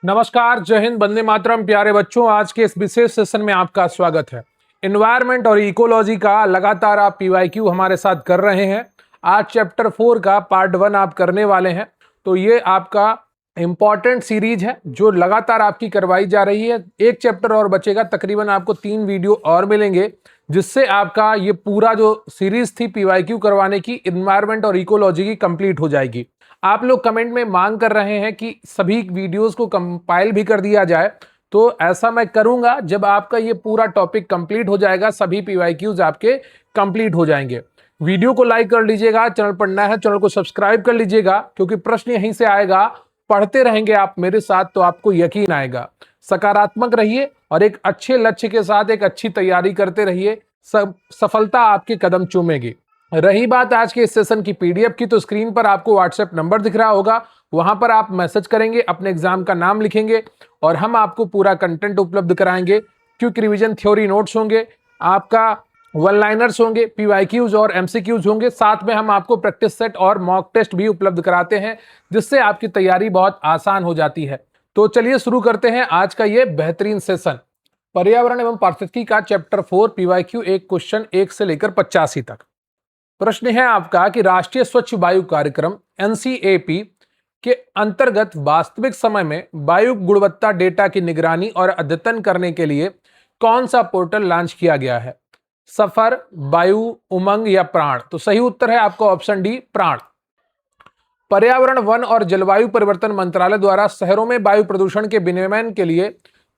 नमस्कार, जय हिंद, वंदे मातरम। प्यारे बच्चों, आज के इस विशेष सेशन में आपका स्वागत है। एनवायरनमेंट और इकोलॉजी का लगातार आप पीवाईक्यू हमारे साथ कर रहे हैं। आज चैप्टर 4 का पार्ट 1 आप करने वाले हैं। तो ये आपका इंपॉर्टेंट सीरीज है जो लगातार आपकी करवाई जा रही है। एक चैप्टर और बचेगा, तकरीबन आपको 3 वीडियो और मिलेंगे, जिससे आपका ये पूरा जो सीरीज थी पीवाईक्यू करवाने की एनवायरनमेंट और इकोलॉजी की कंप्लीट हो जाएगी। आप लोग कमेंट में मांग कर रहे हैं कि सभी वीडियोस को कंपाइल भी कर दिया जाए, तो ऐसा मैं करूंगा जब आपका ये पूरा टॉपिक कंप्लीट हो जाएगा, सभी पीवाईक्यूज आपके कंप्लीट हो जाएंगे। वीडियो को लाइक कर लीजिएगा, चैनल पर नया है चैनल को सब्सक्राइब कर लीजिएगा, क्योंकि प्रश्न यहीं से आएगा। पढ़ते रहेंगे आप मेरे साथ तो आपको यकीन आएगा। सकारात्मक रहिए और एक अच्छे लक्ष्य के साथ एक अच्छी तैयारी करते रहिए, सफलता आपके कदम चूमेगी। रही बात आज के इस सेशन की पीडीएफ की, तो स्क्रीन पर आपको व्हाट्सएप नंबर दिख रहा होगा, वहां पर आप मैसेज करेंगे, अपने एग्जाम का नाम लिखेंगे और हम आपको पूरा कंटेंट उपलब्ध कराएंगे। क्विक रिवीजन थ्योरी नोट्स होंगे, आपका वन लाइनर्स होंगे, पीवाईक्यूज और एमसीक्यूज होंगे, साथ में हम आपको प्रैक्टिस सेट और मॉक टेस्ट भी उपलब्ध कराते हैं, जिससे आपकी तैयारी बहुत आसान हो जाती है। तो चलिए शुरू करते हैं आज का ये बेहतरीन सेशन। पर्यावरण एवं पारिस्थितिकी का चैप्टर 4 पीवाईक्यू, एक क्वेश्चन 1 से लेकर 85 तक। प्रश्न है आपका कि राष्ट्रीय स्वच्छ वायु कार्यक्रम एनसीएपी के अंतर्गत वास्तविक समय में वायु गुणवत्ता डेटा की निगरानी और अद्यतन करने के लिए कौन सा पोर्टल लॉन्च किया गया है? सफर, वायु, उमंग या प्राण? तो सही उत्तर है आपका ऑप्शन डी, प्राण। पर्यावरण, वन और जलवायु परिवर्तन मंत्रालय द्वारा शहरों में वायु प्रदूषण के विनियमन के लिए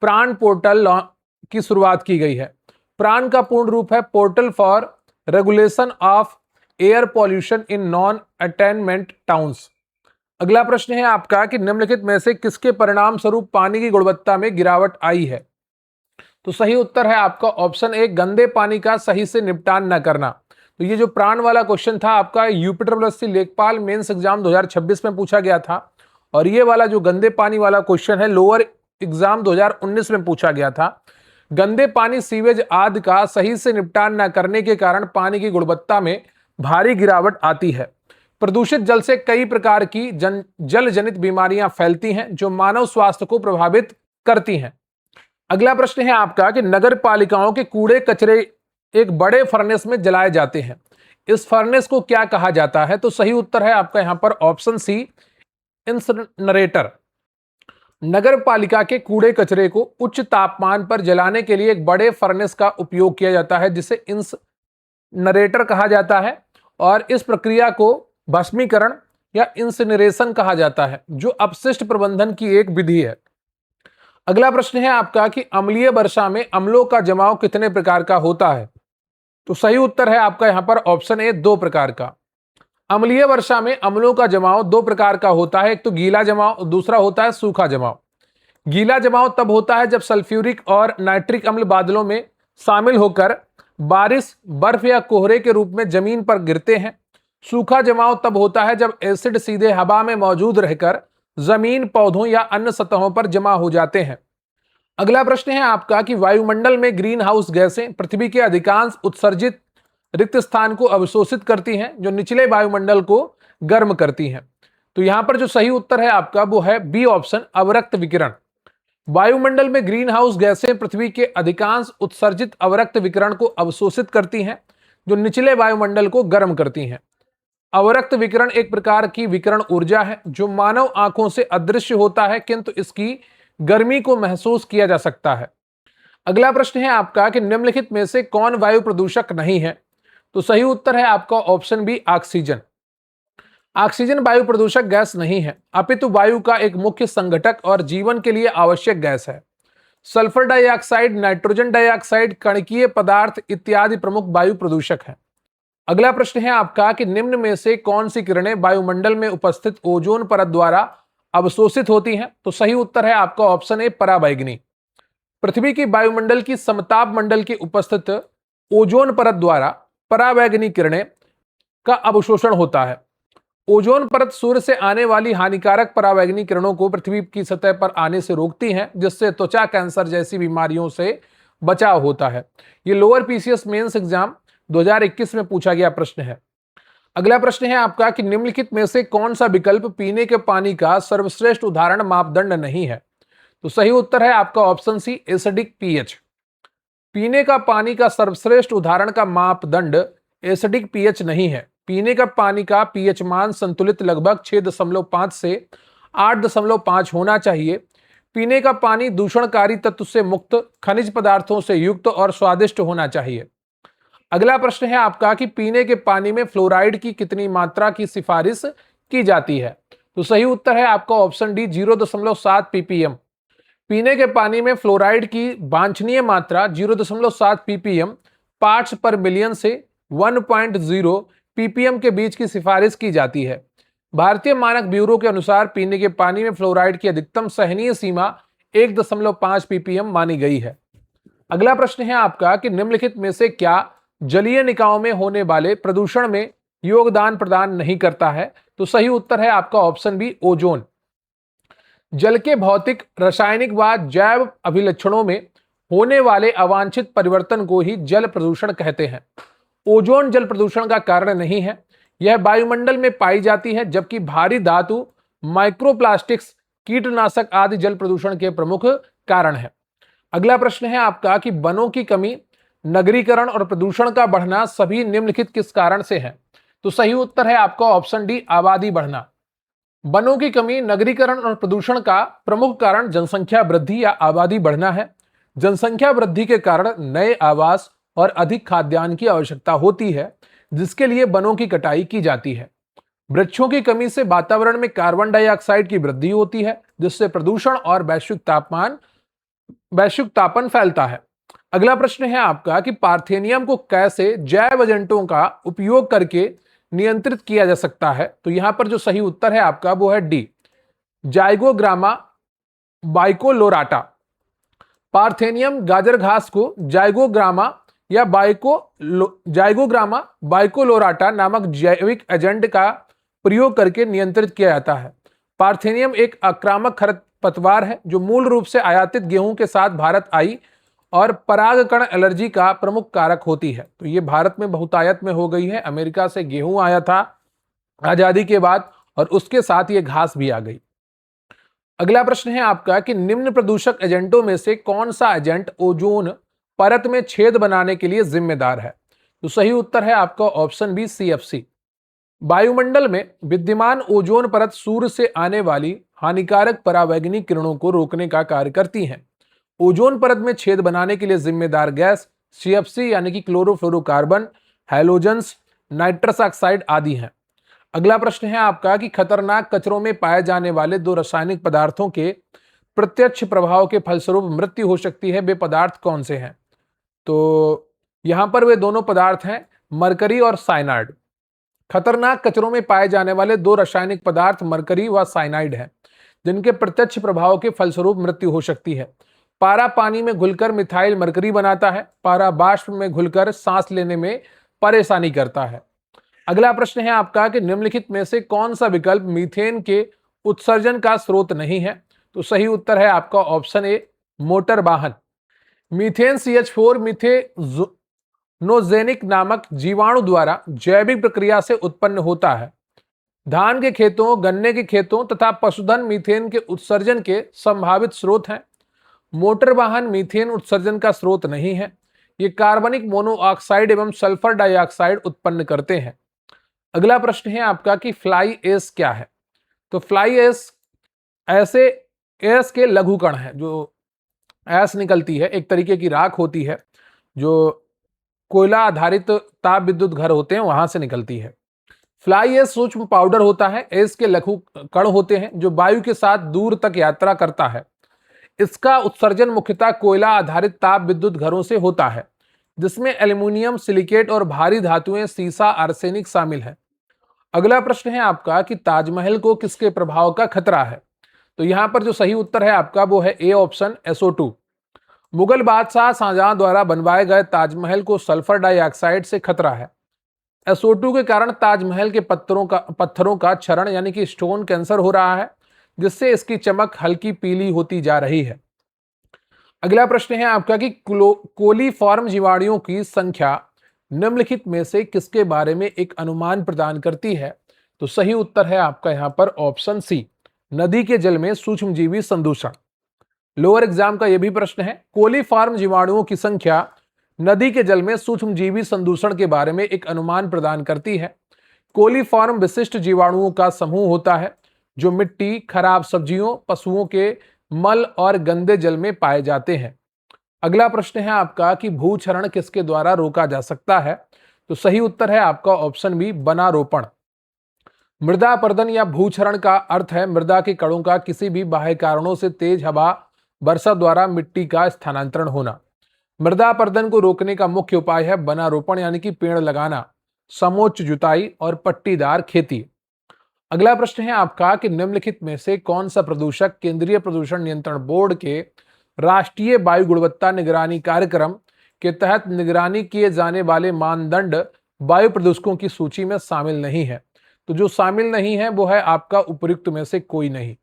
प्राण पोर्टल की शुरुआत की गई है। प्राण का पूर्ण रूप है portal for regulation of air pollution in non attainment towns. अगला प्रश्न है आपका कि निम्नलिखित में से किसके परिणाम स्वरूप पानी की गुणवत्ता में गिरावट आई है? तो सही उत्तर है आपका ऑप्शन ए, गंदे पानी का सही से निपटान न करना। तो ये जो प्राण वाला क्वेश्चन था आपका यूपीट्रिपल लेखपाल मेंस एग्जाम 2026 में पूछा गया था, और ये वाला जो गंदे पानी वाला क्वेश्चन है लोअर एग्जाम 2019 में पूछा गया था। गंदे पानी, सीवेज आदि का सही से निपटान न करने के कारण पानी की गुणवत्ता में भारी गिरावट आती है। प्रदूषित जल से कई प्रकार की जल जनित बीमारियां फैलती हैं जो मानव स्वास्थ्य को प्रभावित करती हैं। अगला प्रश्न है आपका कि नगर पालिकाओं के कूड़े कचरे एक बड़े फर्नेस में जलाए जाते हैं, इस फर्नेस को क्या कहा जाता है? तो सही उत्तर है आपका यहां पर ऑप्शन सी, इंसिनरेटर। नगर पालिका के कूड़े कचरे को उच्च तापमान पर जलाने के लिए एक बड़े फर्नेस का उपयोग किया जाता है, जिसे इंसिनरेटर कहा जाता है, और इस प्रक्रिया को भस्मीकरण या इंसिनरेशन कहा जाता है, जो अपशिष्ट प्रबंधन की एक विधि है। अगला प्रश्न है आपका कि अम्लीय वर्षा में अम्लों का जमाव कितने प्रकार का होता है? तो सही उत्तर है आपका यहां पर ऑप्शन ए, 2 प्रकार का। अम्लीय वर्षा में अम्लों का जमाव 2 प्रकार का होता है, एक तो गीला जमाव, दूसरा होता है सूखा जमाव। गीला जमाव तब होता है जब सल्फ्यूरिक और नाइट्रिक अम्ल बादलों में शामिल होकर बारिश, बर्फ या कोहरे के रूप में जमीन पर गिरते हैं। सूखा जमाव तब होता है जब एसिड सीधे हवा में मौजूद रहकर जमीन, पौधों या अन्य सतहों पर जमा हो जाते हैं। अगला प्रश्न है आपका कि वायुमंडल में ग्रीन हाउस गैसें पृथ्वी के अधिकांश उत्सर्जित रिक्त स्थान को अवशोषित करती हैं, जो निचले वायुमंडल को गर्म करती हैं। तो यहां पर जो सही उत्तर है आपका वो है बी ऑप्शन, अवरक्त विकिरण। वायुमंडल में ग्रीन हाउस गैसें पृथ्वी के अधिकांश उत्सर्जित अवरक्त विकिरण को अवशोषित करती हैं, जो निचले वायुमंडल को गर्म करती हैं। अवरक्त विकिरण एक प्रकार की विकिरण ऊर्जा है जो मानव आंखों से अदृश्य होता है, किंतु इसकी गर्मी को महसूस किया जा सकता है। अगला प्रश्न है आपका कि निम्नलिखित में से कौन वायु प्रदूषक नहीं है? तो सही उत्तर है आपका ऑप्शन बी, ऑक्सीजन। ऑक्सीजन वायु प्रदूषक गैस नहीं है, अपितु वायु का एक मुख्य संघटक और जीवन के लिए आवश्यक गैस है। सल्फर डाइऑक्साइड, नाइट्रोजन डाइऑक्साइड, कणकीय पदार्थ इत्यादि प्रमुख वायु प्रदूषक हैं। अगला प्रश्न है आपका कि निम्न में से कौन सी किरणें वायुमंडल में उपस्थित ओजोन परत द्वारा अवशोषित होती हैं? तो सही उत्तर है आपका ऑप्शन ए, पराबैंगनी। पृथ्वी की वायुमंडल की समताप मंडल की उपस्थित ओजोन परत द्वारा पराबैंगनी किरणें का अवशोषण होता है। ओजोन परत सूर्य से आने वाली हानिकारक पराबैंगनी किरणों को पृथ्वी की सतह पर आने से रोकती हैं, जिससे त्वचा कैंसर जैसी बीमारियों से बचाव होता है। ये लोअर पीसीएस मेंस एग्जाम 2021 में पूछा गया प्रश्न है। अगला प्रश्न है आपका कि निम्नलिखित में से कौन सा विकल्प पीने के पानी का सर्वश्रेष्ठ उदाहरण मापदंड नहीं है? तो सही उत्तर है आपका ऑप्शन सी, एसिडिक पीएच। पीने का पानी का सर्वश्रेष्ठ उदाहरण का मापदंड एसिडिक पीएच नहीं है। पीने का पानी का पीएच मान संतुलित लगभग 6.5 से 8.5 होना चाहिए। पीने का पानी दूषणकारी तत्व से मुक्त, खनिज पदार्थों से युक्त और स्वादिष्ट होना चाहिए। अगला प्रश्न है आपका कि पीने के पानी में फ्लोराइड की कितनी मात्रा की सिफारिश की जाती है। तो सही उत्तर है आपका ऑप्शन डी, 0.7 ppm। पीने के पानी में फ्लोराइड की वांछनीय मात्रा 0.7 ppm पार्ट्स पर मिलियन से 1.0 ppm के बीच की सिफारिश की जाती है। भारतीय मानक ब्यूरो के अनुसार पीने के पानी में फ्लोराइड की अधिकतम सहनीय सीमा 1.5 ppm मानी गई है। अगला प्रश्न है आपका कि निम्नलिखित में से क्या जलीय निकायों में होने वाले प्रदूषण में योगदान प्रदान नहीं करता है। तो सही उत्तर है आपका ऑप्शन बी, ओजोन। जल के भौतिक, रासायनिक व जैव अभिलक्षणों में होने वाले अवांछित परिवर्तन को ही जल प्रदूषण कहते हैं। ओजोन जल प्रदूषण का कारण नहीं है, यह वायुमंडल में पाई जाती है, जबकि भारी धातु, माइक्रोप्लास्टिक्स, कीटनाशक आदि जल प्रदूषण के प्रमुख कारण है। अगला प्रश्न है आपका कि वनों की कमी, नगरीकरण और प्रदूषण का बढ़ना सभी निम्नलिखित किस कारण से है। तो सही उत्तर है आपका ऑप्शन डी, आबादी बढ़ना। वनों की कमी, नगरीकरण और प्रदूषण का प्रमुख कारण जनसंख्या वृद्धि या आबादी बढ़ना है। जनसंख्या वृद्धि के कारण नए आवास और अधिक खाद्यान्न की आवश्यकता होती है, जिसके लिए वनों की कटाई की जाती है। वृक्षों की कमी से वातावरण में कार्बन डाइऑक्साइड की वृद्धि होती है, जिससे प्रदूषण और वैश्विक तापन फैलता है। अगला प्रश्न है आपका कि पार्थेनियम को कैसे जैव एजेंटों का उपयोग करके नियंत्रित किया जा सकता है। तो यहां पर जो सही उत्तर है आपका वो है डी, जाइगोग्रामा बाइकोलोराटा। पार्थेनियम गाजर घास को जाइगोग्रामा बाइकोलोराटा नामक जैविक एजेंट का प्रयोग करके नियंत्रित किया जाता है। पार्थेनियम एक आक्रामक खरपतवार है जो मूल रूप से आयातित गेहूं के साथ भारत आई और परागकण एलर्जी का प्रमुख कारक होती है। तो ये भारत में बहुतायत में हो गई है। अमेरिका से गेहूं आया था आजादी के बाद और उसके साथ ये घास भी आ गई। अगला प्रश्न है आपका कि निम्न प्रदूषक एजेंटों में से कौन सा एजेंट ओजोन परत में छेद बनाने के लिए जिम्मेदार है। तो सही उत्तर है आपका ऑप्शन बी, CFC। वायुमंडल में विद्यमान ओजोन परत सूर्य से आने वाली हानिकारक परावैंगनिक किरणों को रोकने का कार्य करती है। ओजोन परत में छेद बनाने के लिए जिम्मेदार गैस CFC यानी कि क्लोरोफ्लोरोकार्बन, हैलोजन्स, नाइट्रस ऑक्साइड आदि हैं। अगला प्रश्न है आपका कि खतरनाक कचरों में पाए जाने वाले 2 रासायनिक पदार्थों के प्रत्यक्ष प्रभाव के फलस्वरूप मृत्यु हो सकती है, वे पदार्थ कौन से हैं। तो यहां पर वे दोनों पदार्थ हैं मरकरी और साइनाइड। खतरनाक कचरों में पाए जाने वाले 2 रासायनिक पदार्थ मरकरी व साइनाइड हैं, जिनके प्रत्यक्ष प्रभाव के फलस्वरूप मृत्यु हो सकती है। पारा पानी में घुलकर मिथाइल मरकरी बनाता है। पारा बाष्प में घुलकर सांस लेने में परेशानी करता है। अगला प्रश्न है आपका कि निम्नलिखित में से कौन सा विकल्प मीथेन के उत्सर्जन का स्रोत नहीं है। तो सही उत्तर है आपका ऑप्शन ए, मोटर वाहन। मीथेन CH4 मीथेनोजेनिक नामक जीवाणु द्वारा जैविक प्रक्रिया से उत्पन्न होता है। धान के खेतों, गन्ने के खेतों तथा पशुधन मीथेन के उत्सर्जन के संभावित स्रोत हैं। मोटर वाहन मीथेन उत्सर्जन का स्रोत नहीं है। ये कार्बनिक मोनोऑक्साइड एवं सल्फर डाइऑक्साइड उत्पन्न करते हैं। अगला प्रश्न है आपका कि फ्लाई एश क्या है। तो फ्लाई एश ऐसे एश के लघु कण है, जो ऐश निकलती है, एक तरीके की राख होती है जो कोयला आधारित ताप विद्युत घर होते हैं वहां से निकलती है। फ्लाई एश सूक्ष्म पाउडर होता है। एश के लघु कण होते हैं जो वायु के साथ दूर तक यात्रा करता है। इसका उत्सर्जन मुख्यतः कोयला आधारित ताप विद्युत घरों से होता है, जिसमें एल्यूमिनियम, सिलिकेट और भारी धातुएं, सीसा, आर्सेनिक शामिल है। अगला प्रश्न है आपका कि ताजमहल को किसके प्रभाव का खतरा है। तो यहां पर जो सही उत्तर है आपका वो है ए ऑप्शन, SO2। मुगल बादशाह शाहजहां द्वारा बनवाए गए ताजमहल को सल्फर डाइऑक्साइड से खतरा है। SO2 के कारण ताजमहल के पत्थरों का क्षरण यानी कि स्टोन कैंसर हो रहा है, जिससे इसकी चमक हल्की पीली होती जा रही है। अगला प्रश्न है आपका कि कोलीफॉर्म जीवाणुओं की संख्या निम्नलिखित में से किसके बारे में एक अनुमान प्रदान करती है। तो सही उत्तर है आपका यहां पर ऑप्शन सी, नदी के जल में सूक्ष्मजीवी संदूषण। लोअर एग्जाम का यह भी प्रश्न है, कोलीफॉर्म जीवाणुओं की संख्या नदी के जल में सूक्ष्मजीवी संदूषण के बारे में एक अनुमान प्रदान करती है। कोलीफॉर्म विशिष्ट जीवाणुओं का समूह होता है जो मिट्टी, खराब सब्जियों, पशुओं के मल और गंदे जल में पाए जाते हैं। अगला प्रश्न है आपका कि भूक्षरण किसके द्वारा रोका जा सकता है? तो सही उत्तर है आपका ऑप्शन बी, वनारोपण। मृदा अपर्दन या भूक्षरण का अर्थ है मृदा के कणों का किसी भी बाह्य कारणों से तेज हवा, वर्षा द्वारा मिट्टी का स्थानांतरण होना। मृदा अपर्दन को रोकने का मुख्य उपाय है वनारोपण यानी कि पेड़ लगाना, समोच्च जुताई और पट्टीदार खेती। अगला प्रश्न है आपका कि निम्नलिखित में से कौन सा प्रदूषक केंद्रीय प्रदूषण नियंत्रण बोर्ड के राष्ट्रीय वायु गुणवत्ता निगरानी कार्यक्रम के तहत निगरानी किए जाने वाले मानदंड वायु प्रदूषकों की सूची में शामिल नहीं है? तो जो शामिल नहीं है वो है आपका उपयुक्त में से कोई नहीं।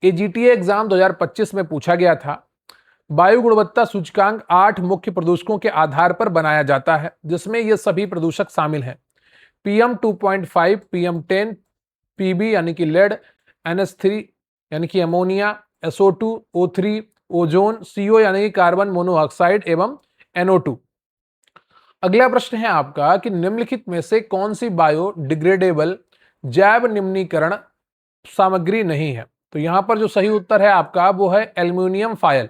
एजीटीए एग्जाम 2025 में पूछा गया था। वायु गुणवत्ता सूचकांक 8 मुख्य प्रदूषकों के आधार पर बनाया जाता है जिसमें ये सभी प्रदूषक शामिल हैं: PM 2.5, PM 10, PB यानी कि लेड, NH3 यानी कि ammonia, SO2, O3, ozone, CO यानी कि कार्बन मोनोऑक्साइड एवं NO2। अगला प्रश्न है आपका कि निम्नलिखित में से कौन सी बायोडिग्रेडेबल जैव निम्नीकरण सामग्री नहीं है? तो यहां पर जो सही उत्तर है आपका वो है एल्युमिनियम फॉयल।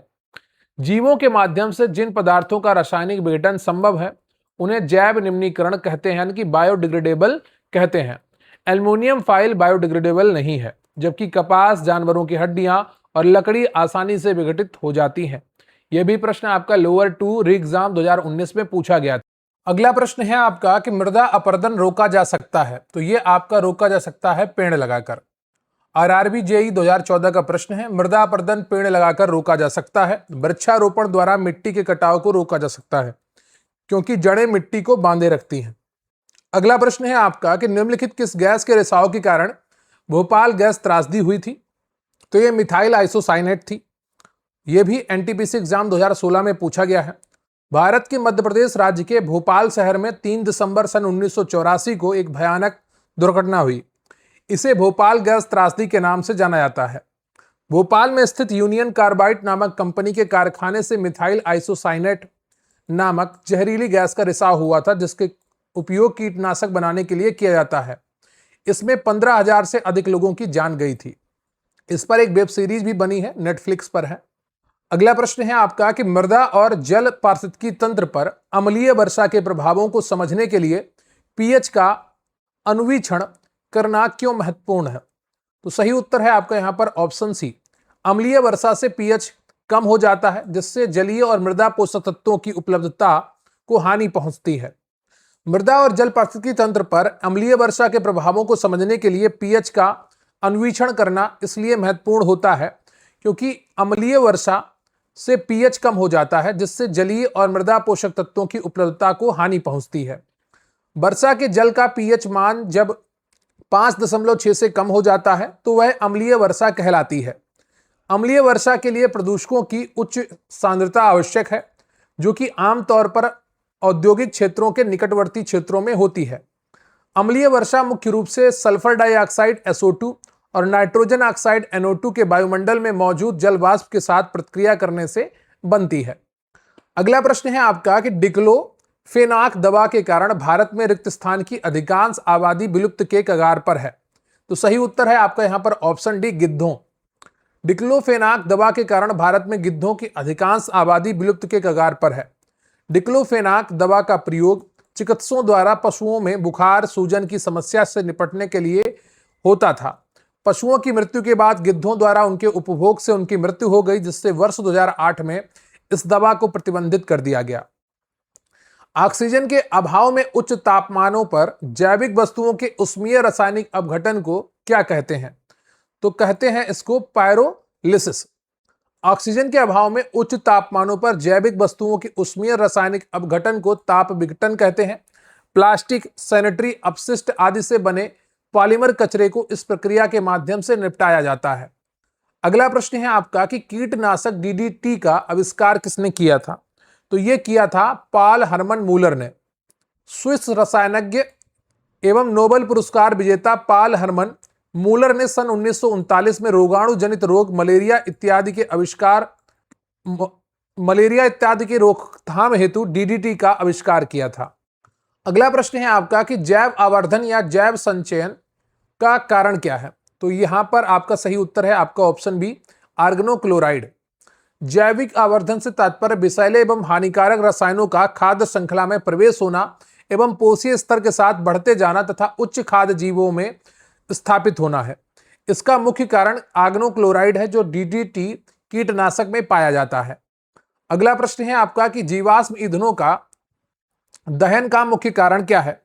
जीवों के माध्यम से जिन पदार्थों का रासायनिक विघटन संभव है उन्हें जैव निम्नीकरण कहते हैं यानी कि बायोडिग्रेडेबल कहते हैं। एल्युमिनियम फॉयल बायोडिग्रेडेबल नहीं है, जबकि कपास, जानवरों की हड्डियां और लकड़ी आसानी से विघटित हो जाती हैं। यह भी प्रश्न आपका लोअर 2 री एग्जाम 2019 में पूछा गया था। अगला प्रश्न है आपका कि मृदा अपरदन रोका जा सकता है? तो यह आपका रोका जा सकता है पेड़ लगाकर। आरआरबी जेई 2014 का प्रश्न है, मृदा अपरदन पेड़ लगाकर रोका जा सकता है। वृक्षारोपण द्वारा मिट्टी के कटाव को रोका जा सकता है क्योंकि जड़ें मिट्टी को बांधे रखती हैं। अगला प्रश्न है आपका कि निम्नलिखित किस गैस के रिसाव के कारण भोपाल गैस त्रासदी हुई थी? तो ये मिथाइल आइसोसाइनेट थी। यह भी एनटीपीसी एग्जाम 2016 में पूछा गया है। भारत के मध्य प्रदेश राज्य के भोपाल शहर में 3 दिसंबर सन 1984 को एक भयानक दुर्घटना हुई। इसे भोपाल गैस त्रासदी के नाम से जाना जाता है। भोपाल में स्थित यूनियन कार्बाइड नामक कंपनी के कारखाने से मिथाइल आइसोसाइनेट नामक जहरीली गैस का रिसाव हुआ था जिसके उपयोग कीटनाशक बनाने के लिए किया जाता है। इसमें 15,000 से अधिक लोगों की जान गई थी। इस पर एक वेब सीरीज भी बनी है, नेटफ्लिक्स पर है। अगला प्रश्न है आपका कि मृदा और जल पारिस्थितिकी तंत्र पर अम्लीय वर्षा के प्रभावों को समझने के लिए पीएच का अन्वीक्षण करना क्यों महत्वपूर्ण है? तो सही उत्तर है आपका यहां पर ऑप्शन सी। अम्लीय वर्षा से पीएच कम हो जाता है जिससे जलीय और मृदा पोषक तत्वों की उपलब्धता को हानि पहुंचती है। मृदा और जल पारिस्थितिकी तंत्र पर अम्लीय वर्षा के प्रभावों को समझने के लिए पीएच का अन्वीक्षण करना इसलिए महत्वपूर्ण होता है क्योंकि अम्लीय वर्षा से पीएच कम हो जाता है जिससे जलीय और मृदा पोषक तत्वों की उपलब्धता को हानि पहुंचती है। वर्षा के जल का पीएच मान जब 5.6 से कम हो जाता है तो वह अम्लीय वर्षा कहलाती है। अम्लीय वर्षा के लिए प्रदूषकों की उच्च सांद्रता आवश्यक है जो कि आमतौर पर औद्योगिक क्षेत्रों के निकटवर्ती क्षेत्रों में होती है। अम्लीय वर्षा मुख्य रूप से सल्फर डाइऑक्साइड SO2 और नाइट्रोजन ऑक्साइड NO2 के वायुमंडल में मौजूद जल वाष्प के साथ प्रतिक्रिया करने से बनती है। अगला प्रश्न है आपका कि डिक्लोफेनाक दवा के कारण भारत में रिक्त स्थान की अधिकांश आबादी विलुप्त के कगार पर है। तो सही उत्तर है आपका यहां पर ऑप्शन डी, गिद्धों। डिक्लोफेनाक दवा के कारण भारत में गिद्धों की अधिकांश आबादी विलुप्त के कगार पर है। डिक्लोफेनाक दवा का प्रयोग चिकित्सकों द्वारा पशुओं में बुखार, सूजन की समस्या से निपटने के लिए होता था। पशुओं की मृत्यु के बाद गिद्धों द्वारा उनके उपभोग से उनकी मृत्यु हो गई जिससे वर्ष 2008 में इस दवा को प्रतिबंधित कर दिया गया। ऑक्सीजन के अभाव में उच्च तापमानों पर जैविक वस्तुओं के उष्मीय रासायनिक अपघटन को क्या कहते हैं? तो कहते हैं इसको पायरोलिसिस। ऑक्सीजन के अभाव में उच्च तापमानों पर जैविक वस्तुओं के उष्मीय रासायनिक अपघटन को ताप विघटन कहते हैं। प्लास्टिक, सैनिटरी अपशिष्ट आदि से बने पॉलीमर कचरे को इस प्रक्रिया के माध्यम से निपटाया जाता है। अगला प्रश्न है आपका कि कीटनाशक DDT का आविष्कार किसने किया था? तो यह किया था पॉल हरमन मूलर ने। स्विस रसायनज्ञ एवं नोबेल पुरस्कार विजेता पॉल हरमन मूलर ने सन 1939 में रोगाणु जनित रोग, मलेरिया इत्यादि के आविष्कार मलेरिया इत्यादि की रोकथाम हेतु डीडीटी का आविष्कार किया था। अगला प्रश्न है आपका कि जैव आवर्धन या जैव संचयन का कारण क्या है? तो यहां पर आपका सही उत्तर है आपका ऑप्शन बी, आर्गनोक्लोराइड। जैविक आवर्धन से तात्पर्य विषैले एवं हानिकारक रसायनों का खाद्य श्रृंखला में प्रवेश होना एवं पोषीय स्तर के साथ बढ़ते जाना तथा उच्च खाद्य जीवों में स्थापित होना है। इसका मुख्य कारण आर्गनोक्लोराइड है जो डीडीटी कीटनाशक में पाया जाता है। अगला प्रश्न है आपका कि जीवाश्म ईंधनों का दहन का मुख्य कारण क्या है?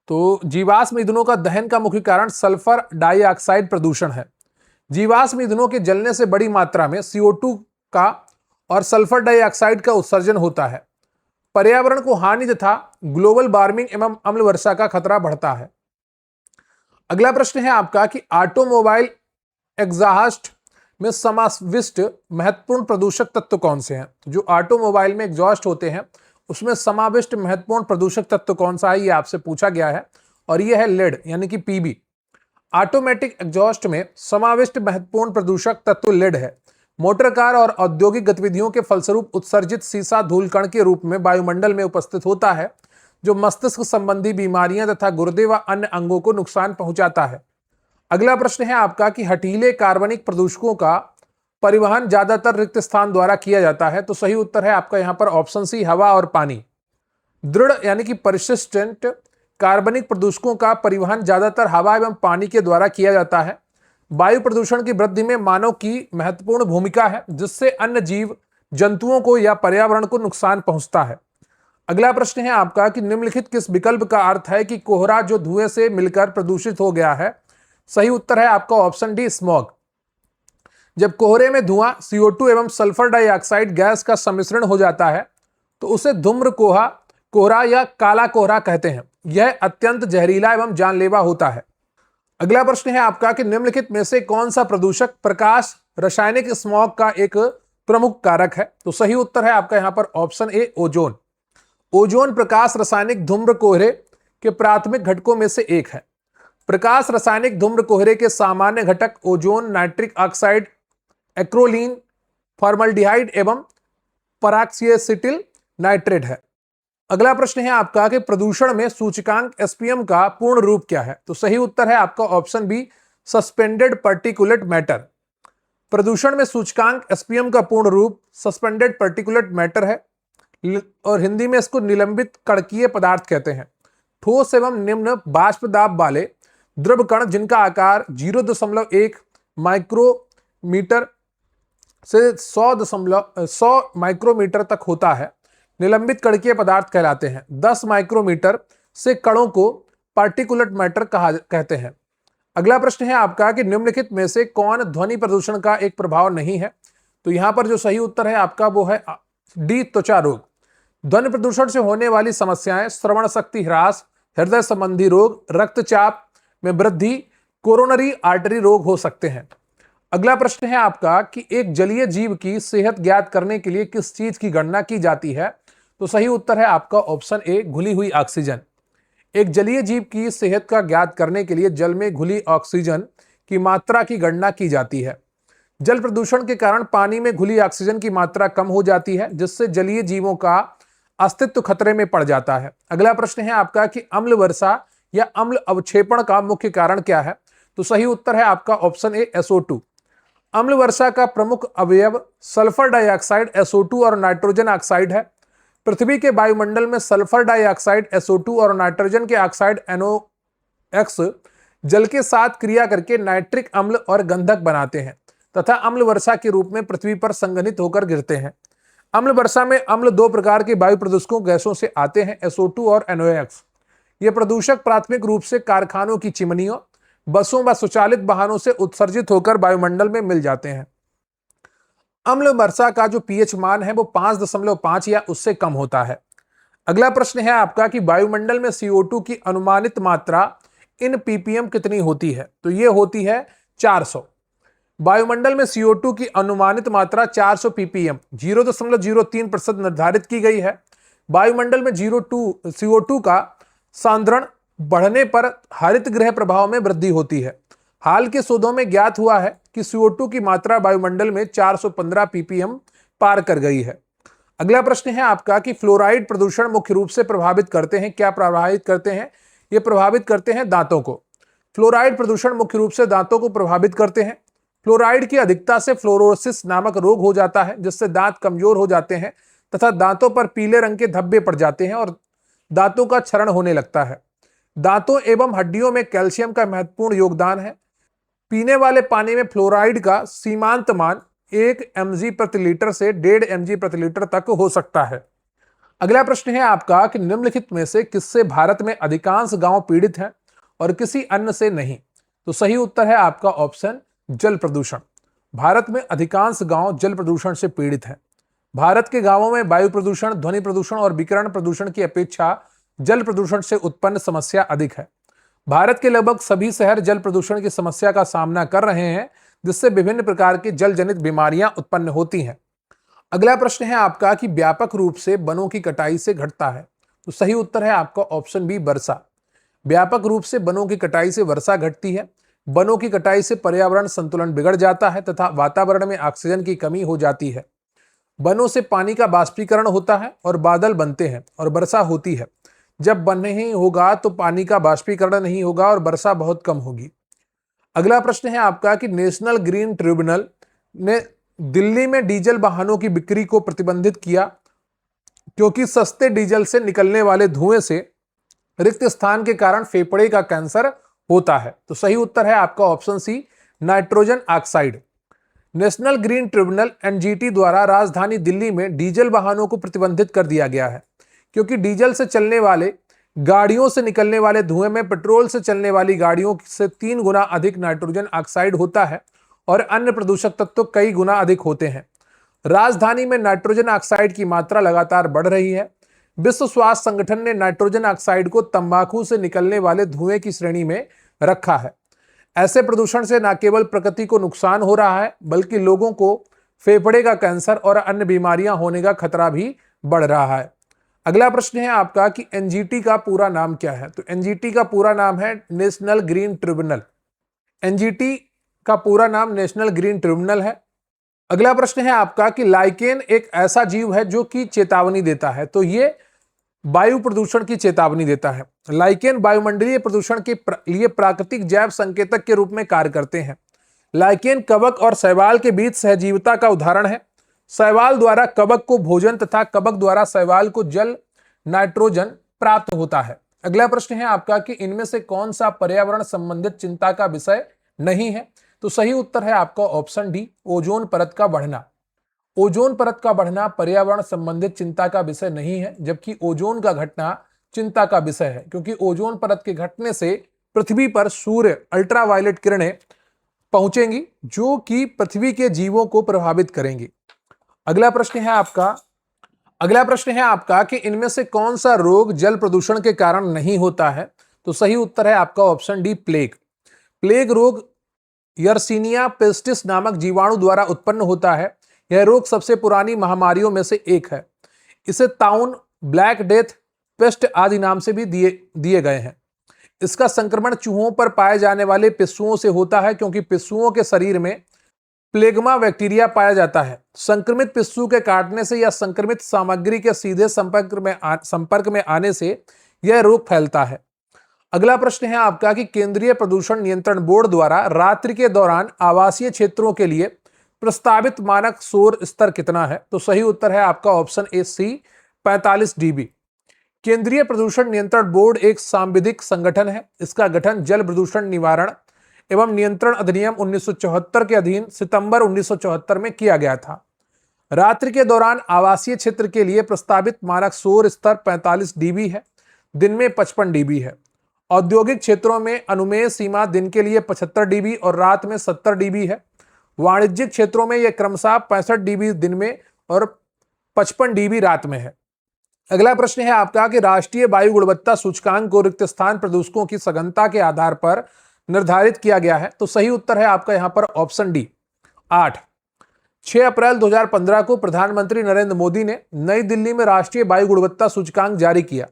तो जीवाश्म ईंधनों का दहन का मुख्य कारण सल्फर डाइऑक्साइड प्रदूषण है। जीवाश्म ईंधनों के जलने से बड़ी मात्रा में CO2 का और सल्फर डाइऑक्साइड का उत्सर्जन होता है। पर्यावरण को हानि तथा ग्लोबल वार्मिंग एवं अम्ल वर्षा का खतरा बढ़ता है। अगला प्रश्न है आपका कि ऑटोमोबाइल एग्जॉस्ट में समाविष्ट महत्वपूर्ण प्रदूषक तत्व कौन से हैं? जो ऑटोमोबाइल में एग्जॉस्ट होते हैं उसमें समाविष्ट महत्वपूर्ण प्रदूषक तत्व कौन सा है, ये आपसे पूछा गया है और ये है लेड यानी कि पीबी। ऑटोमेटिक एग्जॉस्ट में समाविष्ट महत्वपूर्ण प्रदूषक तत्व लेड है। मोटर कार और औद्योगिक गतिविधियों के फलस्वरूप उत्सर्जित सीसा धूल कण के रूप में वायुमंडल में उपस्थित होता है जो मस्तिष्क संबंधी बीमारियां तथा गुर्दे व अन्य अंगों को नुकसान पहुंचाता है। अगला प्रश्न है आपका कि हठीले कार्बनिक प्रदूषकों का परिवहन ज्यादातर रिक्त स्थान द्वारा किया जाता है। तो सही उत्तर है आपका यहां पर ऑप्शन सी, हवा और पानी। दृढ़ यानी कि परसिस्टेंट कार्बनिक प्रदूषकों का परिवहन ज्यादातर हवा एवं पानी के द्वारा किया जाता है। वायु प्रदूषण की वृद्धि में मानव की महत्वपूर्ण भूमिका है जिससे अन्य जीव जंतुओं को या पर्यावरण को नुकसान पहुंचता है। अगला प्रश्न है आपका कि निम्नलिखित किस विकल्प का अर्थ है कि कोहरा जो धुएं से मिलकर प्रदूषित हो गया है? सही उत्तर है आपका ऑप्शन डी, स्मॉग। जब कोहरे में धुआं CO2 एवं सल्फर डाइऑक्साइड गैस का सम्मिश्रण हो जाता है तो उसे धूम्र कोहरा या काला कोहरा कहते हैं। यह अत्यंत जहरीला एवं जानलेवा होता है। अगला प्रश्न है आपका कि निम्नलिखित में से कौन सा प्रदूषक प्रकाश रासायनिक स्मॉग का एक प्रमुख कारक है? तो सही उत्तर है आपका यहां पर ऑप्शन ए, ओजोन। ओजोन प्रकाश रासायनिक धूम्र कोहरे के प्राथमिक घटकों में से एक है। प्रकाश रासायनिक धूम्र कोहरे के सामान्य घटक ozone, nitric oxide, acrolein, formaldehyde एवं पराक्सीएसिटिल नाइट्रेट है। अगला प्रश्न है आपका कि प्रदूषण में सूचकांक एसपीएम का पूर्ण रूप क्या है? तो सही उत्तर है आपका option B, suspended particulate matter. प्रदूषण में सूचकांक एसपीएम का पूर्ण रूप सस्पेंडेड पार्टिकुलेट मैटर है और हिंदी में इसको निलंबित कणकीय पदार्थ कहते हैं। ठोस एवं निम्न बाष्प दाब वाले द्रव कण जिनका आकार 0.1 माइक्रोमीटर से 100 माइक्रोमीटर तक होता है निलंबित कणकीय पदार्थ कहलाते हैं। 10 माइक्रोमीटर से कणों को पार्टिकुलेट मैटर कहते हैं। अगला प्रश्न है आपका कि निम्नलिखित में से कौन ध्वनि प्रदूषण का एक प्रभाव नहीं है? तो यहां पर जो सही उत्तर है आपका वो है डी, त्वचा रोग। ध्वनि प्रदूषण से होने वाली समस्याएं श्रवण शक्ति ह्रास, हृदय संबंधी रोग, रक्तचाप में वृद्धि, कोरोनरी आर्टरी रोग हो सकते हैं। अगला प्रश्न है आपका कि एक जलीय जीव की सेहत ज्ञात करने के लिए किस चीज की गणना की जाती है? तो सही उत्तर है आपका ऑप्शन ए, घुली हुई ऑक्सीजन। एक जलीय जीव की सेहत का ज्ञात करने के लिए जल में घुली ऑक्सीजन की मात्रा की गणना की जाती है। जल प्रदूषण के कारण पानी में घुली ऑक्सीजन की मात्रा कम हो जाती है जिससे जलीय जीवों का अस्तित्व खतरे में पड़ जाता है। अगला प्रश्न है आपका कि अम्ल वर्षा या अम्ल अवक्षेपण का मुख्य कारण क्या है? तो सही उत्तर है आपका ऑप्शन ए, SO2। अम्ल वर्षा का प्रमुख अवयव सल्फर डाइऑक्साइड SO2 और नाइट्रोजन ऑक्साइड है। पृथ्वी के वायुमंडल में सल्फर डाइऑक्साइड SO2 और नाइट्रोजन के ऑक्साइड NOx जल के साथ क्रिया करके नाइट्रिक अम्ल और गंधक बनाते हैं तथा अम्ल वर्षा के रूप में पृथ्वी पर संघनित होकर गिरते हैं। अम्ल वर्षा में अम्ल दो प्रकार के वायु प्रदूषकों गैसों से आते हैं, SO2 और NOx। ये प्रदूषक प्राथमिक रूप से कारखानों की चिमनियों, बसों व स्वचालित वाहनों से उत्सर्जित होकर वायुमंडल में मिल जाते हैं। अम्ल वर्षा का जो पीएच मान है वो 5.5 या उससे कम होता है। अगला प्रश्न है आपका कि वायुमंडल में CO2 की अनुमानित मात्रा इन ppm कितनी होती है? तो ये होती है 400। वायुमंडल में CO2 की अनुमानित मात्रा 400 ppm 0.03% निर्धारित की गई है। वायुमंडल में CO2 का सांद्रण बढ़ने पर हरित गृह प्रभाव में वृद्धि होती है। हाल के शोधों में ज्ञात हुआ है कि CO2 की मात्रा वायुमंडल में 415 ppm पार कर गई है। अगला प्रश्न है आपका कि फ्लोराइड प्रदूषण मुख्य रूप से प्रभावित करते हैं, क्या प्रभावित करते हैं? ये प्रभावित करते हैं दांतों को। फ्लोराइड प्रदूषण मुख्य रूप से दांतों को प्रभावित करते हैं। फ्लोराइड की अधिकता से फ्लोरोसिस नामक रोग हो जाता है, जिससे दांत कमजोर हो जाते हैं तथा दांतों पर पीले रंग के धब्बे पड़ जाते हैं और दांतों का क्षरण होने लगता है। दांतों एवं हड्डियों में कैल्शियम का महत्वपूर्ण योगदान है। पीने वाले पानी में फ्लोराइड का सीमांत मान 1 mg प्रति लीटर से 1.5 mg प्रति लीटर तक हो सकता है। अगला प्रश्न है आपका कि निम्नलिखित में से किससे भारत में अधिकांश गांव पीड़ित हैं और किसी अन्य से नहीं? तो सही उत्तर है आपका ऑप्शन जल प्रदूषण। भारत में अधिकांश गांव जल प्रदूषण से पीड़ित हैं। भारत के गांवों में वायु प्रदूषण, ध्वनि प्रदूषण और विकिरण प्रदूषण की अपेक्षा जल प्रदूषण से उत्पन्न समस्या अधिक है। भारत के लगभग सभी शहर जल प्रदूषण की समस्या का सामना कर रहे हैं, जिससे विभिन्न प्रकार की जल जनित बीमारियां उत्पन्न होती हैं। अगला प्रश्न है आपका कि व्यापक रूप से वनों की कटाई से घटता है। तो सही उत्तर है आपका ऑप्शन बी वर्षा। व्यापक रूप से वनों की कटाई से वर्षा घटती है। वनों की कटाई से पर्यावरण संतुलन बिगड़ जाता है तथा वातावरण में ऑक्सीजन की कमी हो जाती है। वनों से पानी का बाष्पीकरण होता है और बादल बनते हैं और वर्षा होती है। जब वन नहीं होगा तो पानी का बाष्पीकरण नहीं होगा और वर्षा बहुत कम होगी। अगला प्रश्न है आपका कि नेशनल ग्रीन ट्रिब्यूनल ने दिल्ली में डीजल वाहनों की बिक्री को प्रतिबंधित किया क्योंकि सस्ते डीजल से निकलने वाले धुएं से रिक्त स्थान के कारण फेफड़े का कैंसर होता है। तो सही उत्तर है आपका option C nitrogen oxide. National Green Tribunal NGT द्वारा राजधानी दिल्ली में डीजल वाहनों को प्रतिबंधित कर दिया गया है क्योंकि डीजल से चलने वाले गाड़ियों से निकलने वाले धुएं में पेट्रोल से चलने वाली गाड़ियों से 3 गुना अधिक नाइट्रोजन ऑक्साइड होता है और अन्य प्रदूषक तत्व कई गुना अधिक होते हैं। राजधानी में नाइट्रोजन ऑक्साइड की मात्रा लगातार बढ़ रही है। विश्व स्वास्थ्य संगठन ने नाइट्रोजन ऑक्साइड को तंबाकू से निकलने वाले धुएं की श्रेणी में रखा है। ऐसे प्रदूषण से न केवल प्रकृति को नुकसान हो रहा है, बल्कि लोगों को फेफड़े का कैंसर और अन्य बीमारियां होने का खतरा भी बढ़ रहा है। अगला प्रश्न है आपका कि एनजीटी का पूरा नाम क्या है? तो एनजीटी का पूरा नाम है नेशनल ग्रीन ट्रिब्यूनल। एनजीटी का पूरा नाम नेशनल ग्रीन ट्रिब्यूनल है। अगला प्रश्न है आपका कि लाइकेन एक ऐसा जीव है जो कि चेतावनी देता है। तो ये वायु प्रदूषण की चेतावनी देता है। लाइकेन वायुमंडलीय प्रदूषण के लिए प्राकृतिक जैव संकेतक के रूप में कार्य करते हैं। लाइकेन कवक और शैवाल के बीच सहजीविता का उदाहरण है। शैवाल द्वारा कवक को भोजन तथा कवक द्वारा शैवाल को जल नाइट्रोजन प्राप्त होता है। अगला प्रश्न है आपका कि इनमें से कौन सा पर्यावरण संबंधित चिंता का विषय नहीं है? तो सही उत्तर है आपका ऑप्शन डी ओजोन परत का बढ़ना। ओजोन परत का बढ़ना पर्यावरण संबंधित चिंता का विषय नहीं है, जबकि ओजोन का घटना चिंता का विषय है, क्योंकि ओजोन परत के घटने से पृथ्वी पर सूर्य अल्ट्रावायलेट किरणें पहुंचेंगी जो कि पृथ्वी के जीवों को प्रभावित करेंगी। अगला प्रश्न है आपका कि इनमें से कौन सा रोग जल प्रदूषण के कारण नहीं होता है? तो सही उत्तर है आपका ऑप्शन डी प्लेग। प्लेग रोग यर्सीनिया पेस्टिस नामक जीवाणु द्वारा उत्पन्न होता है। यह रोग सबसे पुरानी महामारियों में से एक है। इसे ताउन, ब्लैक डेथ, पेस्ट आदि नाम से भी दिए गए हैं। इसका संक्रमण चूहों पर पाए जाने वाले पिस्सुओं से होता है, क्योंकि पिस्सुओं के शरीर में प्लेग्मा बैक्टीरिया पाया जाता है। संक्रमित पिस्सू के काटने से या संक्रमित सामग्री के सीधे संपर्क में आने से यह रोग फैलता है। अगला प्रश्न है आपका कि केंद्रीय प्रदूषण नियंत्रण बोर्ड द्वारा रात्रि के दौरान आवासीय क्षेत्रों के लिए प्रस्तावित मानक शोर स्तर कितना है? तो सही उत्तर है आपका ऑप्शन ए सी 45 dB। केंद्रीय प्रदूषण नियंत्रण बोर्ड एक सांविधिक संगठन है। इसका गठन जल प्रदूषण निवारण एवं नियंत्रण अधिनियम 1974 के अधीन सितंबर 1974 में किया गया था। रात्रि के दौरान आवासीय क्षेत्र के लिए प्रस्तावित मानक शोर स्तर 45 dB है, दिन में 55 dB है। औद्योगिक क्षेत्रों में अनुमेय सीमा दिन के लिए 75 dB और रात में 70 dB है। वाणिज्यिक क्षेत्रों में यह क्रमशः 65 dB दिन में और 55 dB रात में है। अगला प्रश्न है आपका कि राष्ट्रीय वायु गुणवत्ता सूचकांक को रिक्त स्थान प्रदूषकों की सघनता के आधार पर निर्धारित किया गया है। तो सही उत्तर है आपका यहां पर ऑप्शन डी 8। 6 अप्रैल 2015 को प्रधानमंत्री नरेंद्र मोदी ने नई दिल्ली में राष्ट्रीय वायु गुणवत्ता सूचकांक जारी किया,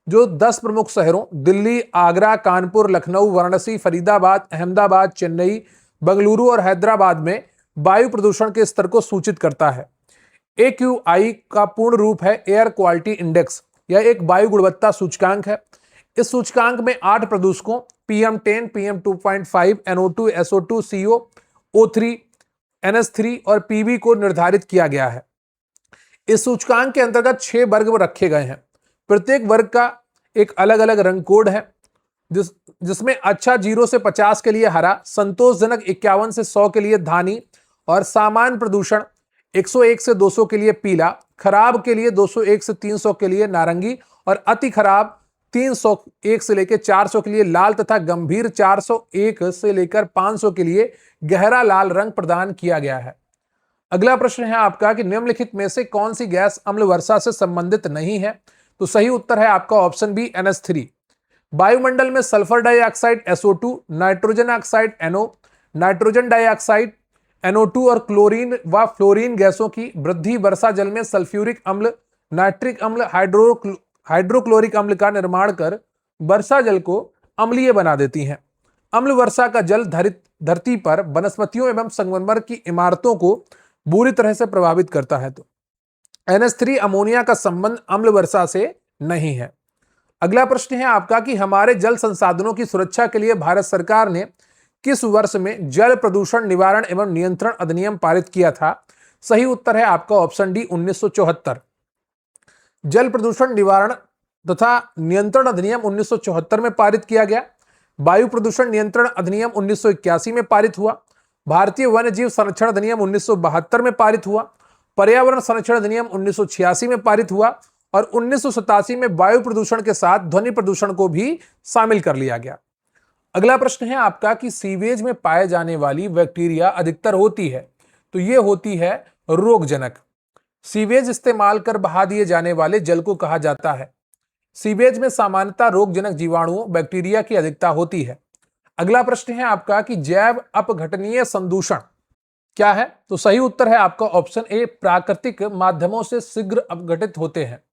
जो 10 प्रमुख शहरों दिल्ली, आगरा, कानपुर, लखनऊ, वाराणसी, फरीदाबाद, अहमदाबाद, चेन्नई, बेंगलुरु और हैदराबाद में वायु प्रदूषण के स्तर को सूचित करता है। AQI का पूर्ण रूप है एयर क्वालिटी इंडेक्स। यह एक वायु गुणवत्ता सूचकांक है। इस सूचकांक में 8 प्रदूषकों PM10, PM2.5, NO2, SO2, CO, O3, NS3 और PB को निर्धारित किया गया है। इस सूचकांक के अंतर्गत 6 वर्ग रखे गए हैं। प्रत्येक वर्ग का एक अलग अलग रंग कोड है, जिसमें अच्छा 0 से 50 के लिए हरा, संतोषजनक 51 से 100 के लिए धानी और सामान्य प्रदूषण 101 से 200 के लिए पीला, खराब के लिए 201 से 300 के लिए नारंगी और अति खराब 301 से लेकर 400 के लिए लाल तथा गंभीर 401 से लेकर 500 के लिए गहरा लाल रंग प्रदान किया गया है। अगला प्रश्न है आपका कि निम्नलिखित में से कौन सी गैस अम्ल वर्षा से संबंधित नहीं है? तो सही उत्तर है आपका ऑप्शन बी NH3। वायुमंडल में sulphur dioxide SO2, nitrogen oxide NO, nitrogen dioxide NO2 और क्लोरीन व फ्लोरीन गैसों की वृद्धि वर्षा जल में सल्फ्यूरिक अम्ल, नाइट्रिक अम्ल, हाइड्रोक्लोरिक अम्ल का निर्माण कर वर्षा जल को अम्लीय बना देती हैं। अम्ल वर्षा का जल धरती पर वनस्पतियों एवं संगमरमर की इमारतों को बुरी तरह से प्रभावित करता है। तो NH3 अमोनिया का संबंध अम्ल वर्षा से नहीं है। अगला प्रश्न है आपका कि हमारे जल संसाधनों की सुरक्षा के लिए भारत सरकार ने किस वर्ष में जल प्रदूषण निवारण एवं नियंत्रण अधिनियम पारित किया था? सही उत्तर है आपका ऑप्शन डी 1974। जल प्रदूषण निवारण तथा नियंत्रण अधिनियम 1974 में पारित किया गया। वायु प्रदूषण नियंत्रण अधिनियम 1981 में पारित हुआ। भारतीय वन्य जीव संरक्षण अधिनियम 1972 में पारित हुआ। पर्यावरण संरक्षण अधिनियम 1986 में पारित हुआ और 1987 में वायु प्रदूषण के साथ ध्वनि प्रदूषण को भी शामिल कर लिया गया। अगला प्रश्न है आपका कि सीवेज में पाए जाने वाली बैक्टीरिया अधिकतर होती है, तो ये होती है रोगजनक। सीवेज इस्तेमाल कर बहा दिए जाने वाले जल को कहा जाता है। सीवेज में सामान्यतः रोगजनक जीवाणुओं बैक्टीरिया की अधिकता होती है। अगला प्रश्न है आपका कि जैव अपघटनीय संदूषण क्या है? तो सही उत्तर है आपका ऑप्शन ए प्राकृतिक माध्यमों से शीघ्र अपघटित होते हैं।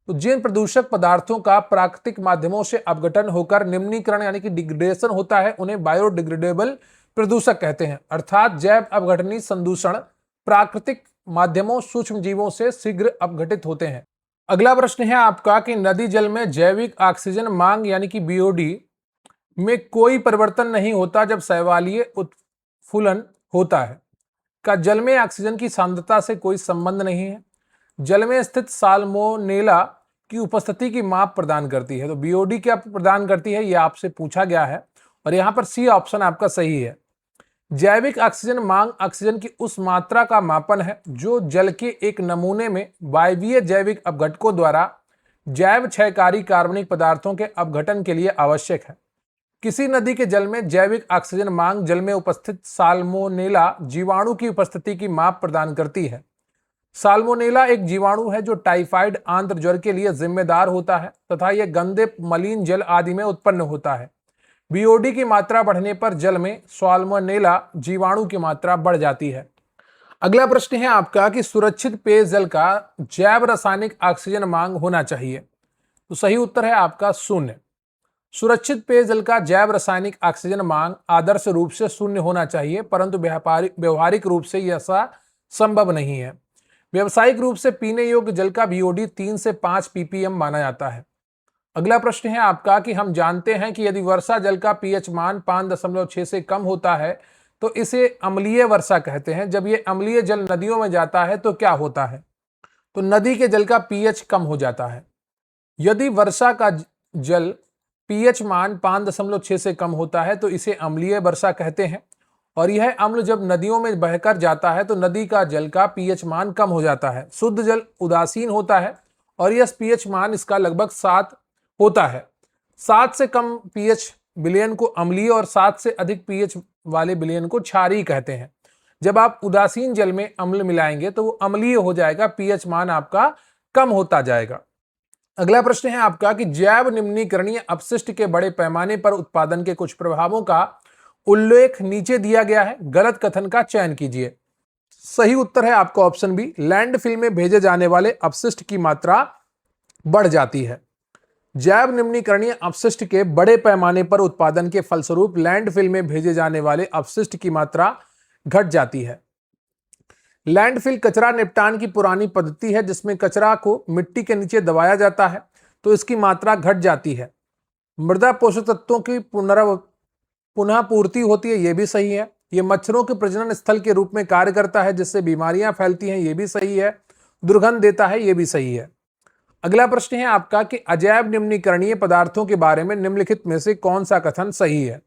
तो जिन प्रदूषक पदार्थों का प्राकृतिक माध्यमों से अपघटन होकर निम्नीकरण यानी कि डिग्रेडेशन होता है, उन्हें बायोडिग्रेडेबल प्रदूषक कहते हैं। अर्थात जैव अपघटनीय संदूषण प्राकृतिक माध्यमों सूक्ष्म जीवों से शीघ्र अपघटित होते हैं। अगला प्रश्न है आपका कि नदी जल में जैविक ऑक्सीजन मांग यानी कि BOD में कोई परिवर्तन नहीं होता जब शैवालीय उत्फुलन होता है। का जल में ऑक्सीजन की सांद्रता से कोई संबंध नहीं है। जल में स्थित साल्मोनेला की उपस्थिति की माप प्रदान करती है। तो BOD क्या प्रदान करती है, यह आपसे पूछा गया है और यहां पर सी ऑप्शन आपका सही है। जैविक ऑक्सीजन मांग ऑक्सीजन की उस मात्रा का मापन है जो जल के एक नमूने में वायवीय जैविक अपघटकों द्वारा जैव क्षयकारी कार्बनिक पदार्थों के अपघटन के लिए आवश्यक है। किसी नदी के जल में जैविक ऑक्सीजन मांग जल में उपस्थित साल्मोनेला जीवाणु की उपस्थिति की माप प्रदान करती है। साल्मोनेला एक जीवाणु है जो टाइफाइड आंत्र ज्वर के लिए जिम्मेदार होता है तथा यह गंदे मलिन जल आदि में उत्पन्न होता है। BOD की मात्रा बढ़ने पर जल में साल्मोनेला जीवाणु की मात्रा बढ़ जाती है। अगला प्रश्न है आपका कि सुरक्षित पेयजल का जैव रासायनिक ऑक्सीजन मांग होना चाहिए। तो सही उत्तर है आपका शून्य। सुरक्षित पेयजल का जैव रासायनिक ऑक्सीजन मांग आदर्श रूप से शून्य होना चाहिए, परंतु व्यवहारिक रूप से यह संभव नहीं है। व्यावसायिक रूप से पीने योग्य जल का BOD 3 से 5 ppm माना जाता है। अगला प्रश्न है आपका कि हम जानते हैं कि यदि वर्षा जल का pH मान 5.6 से कम होता है तो इसे अम्लीय वर्षा कहते हैं। जब ये अम्लीय जल नदियों में जाता है तो क्या होता है? तो नदी के जल का pH कम हो जाता है। यदि वर्षा का जल pH मान 5.6 से कम होता है तो इसे अम्लीय वर्षा कहते हैं और यह अम्ल जब नदियों में बहकर जाता है तो नदी का जल का pH मान कम हो जाता है। शुद्ध जल उदासीन होता है और यह pH मान इसका लगभग 7 होता है। 7 से कम pH विलयन को अम्लीय और 7 से अधिक pH वाले विलयन को क्षारीय कहते हैं। जब आप उदासीन जल में अम्ल मिलाएंगे तो वो अम्लीय हो जाएगा, pH मान आपका कम होता जाएगा। अगला प्रश्न है आपका कि जैव निम्नीकरणीय अपशिष्ट के बड़े पैमाने पर उत्पादन के कुछ प्रभावों का उल्लेख नीचे दिया गया है, गलत कथन का चयन कीजिए। सही उत्तर है आपका ऑप्शन बी, लैंडफिल में भेजे जाने वाले अपशिष्ट की मात्रा बढ़ जाती है। जैव निम्नीकरणीय अपशिष्ट के बड़े पैमाने पर उत्पादन के फलस्वरूप लैंडफिल में भेजे जाने वाले अपशिष्ट की मात्रा घट जाती है। लैंडफिल कचरा निपटान की पुरानी पद्धति है जिसमें कचरा को मिट्टी के नीचे दबाया जाता है तो इसकी मात्रा घट जाती है। मृदा पोषक तत्वों की पुनः पूर्ति होती है, ये भी सही है। ये मच्छरों के प्रजनन स्थल के रूप में कार्य करता है जिससे बीमारियां फैलती हैं, ये भी सही है। दुर्गंध देता है, ये भी सही है। अगला प्रश्न है आपका कि अजैव निम्नीकरणीय पदार्थों के बारे में निम्नलिखित में से कौन सा कथन सही है?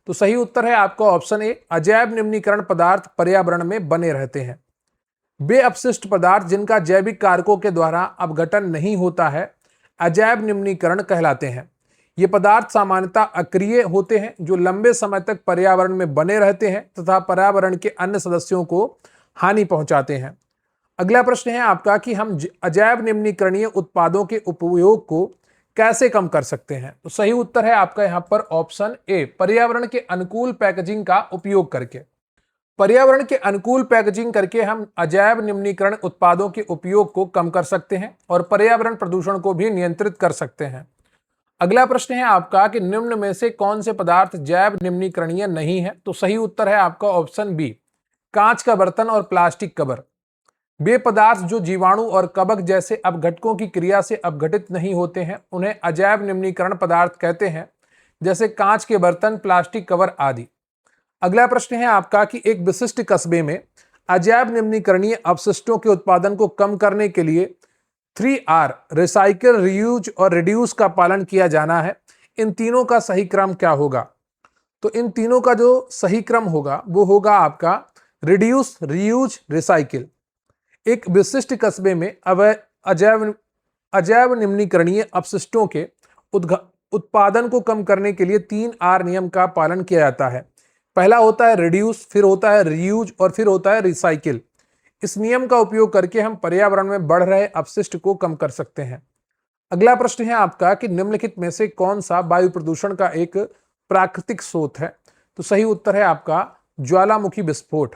तो सही उत्तर है आपका ऑप्शन ए, अजैव निम्नीकरण पदार्थ पर्यावरण में बने रहते हैं। वे अपशिष्ट पदार्थ जिनका जैविक कारकों के द्वारा अपघटन नहीं होता है अजैव निम्नीकरण कहलाते हैं। ये पदार्थ सामान्यतः अक्रिय होते हैं जो लंबे समय तक पर्यावरण में बने रहते हैं तथा पर्यावरण के अन्य सदस्यों को हानि पहुंचाते हैं। अगला प्रश्न है आपका कि हम अजैव निम्नीकरणीय उत्पादों के उपयोग को कैसे कम कर सकते हैं? तो सही उत्तर है आपका यहां पर ऑप्शन ए, पर्यावरण के अनुकूल पैकेजिंग का उपयोग करके। पर्यावरण के अनुकूल पैकेजिंग करके हम अजैव निम्नीकरण उत्पादों के उपयोग को कम कर सकते हैं और पर्यावरण प्रदूषण को भी नियंत्रित कर सकते हैं। अगला प्रश्न है आपका कि निम्न में से कौन से पदार्थ जैव निम्नीकरणीय नहीं है? तो सही उत्तर है आपका ऑप्शन बी, कांच का बर्तन और प्लास्टिक कवर। वे पदार्थ जो जीवाणु और कवक जैसे अपघटकों की क्रिया से अपघटित नहीं होते हैं उन्हें अजैव निम्नीकरण पदार्थ कहते हैं, जैसे कांच के बर्तन, प्लास्टिक कवर आदि। अगला प्रश्न है आपका कि एक विशिष्ट कस्बे में अजैव निम्नीकरणीय अपशिष्टों के उत्पादन को कम करने के लिए 3R रिसाइकिल, रीयूज और रिड्यूस का पालन किया जाना है। इन तीनों का सही क्रम क्या होगा? तो इन तीनों का जो सही क्रम होगा वो होगा आपका रिड्यूस, रीयूज, रिसाइकिल। एक विशिष्ट कस्बे में अजैव निम्नीकरणीय अपशिष्टों के उत्पादन को कम करने के लिए 3R नियम का पालन किया जाता है। पहला होता है रिड्यूस, फिर होता है रीयूज और फिर होता है रिसाइकिल। इस नियम का उपयोग करके हम पर्यावरण में बढ़ रहे अपशिष्ट को कम कर सकते हैं। अगला प्रश्न है आपका कि निम्नलिखित में से कौन सा वायु प्रदूषण का एक प्राकृतिक स्रोत है? तो सही उत्तर है आपका ज्वालामुखी विस्फोट।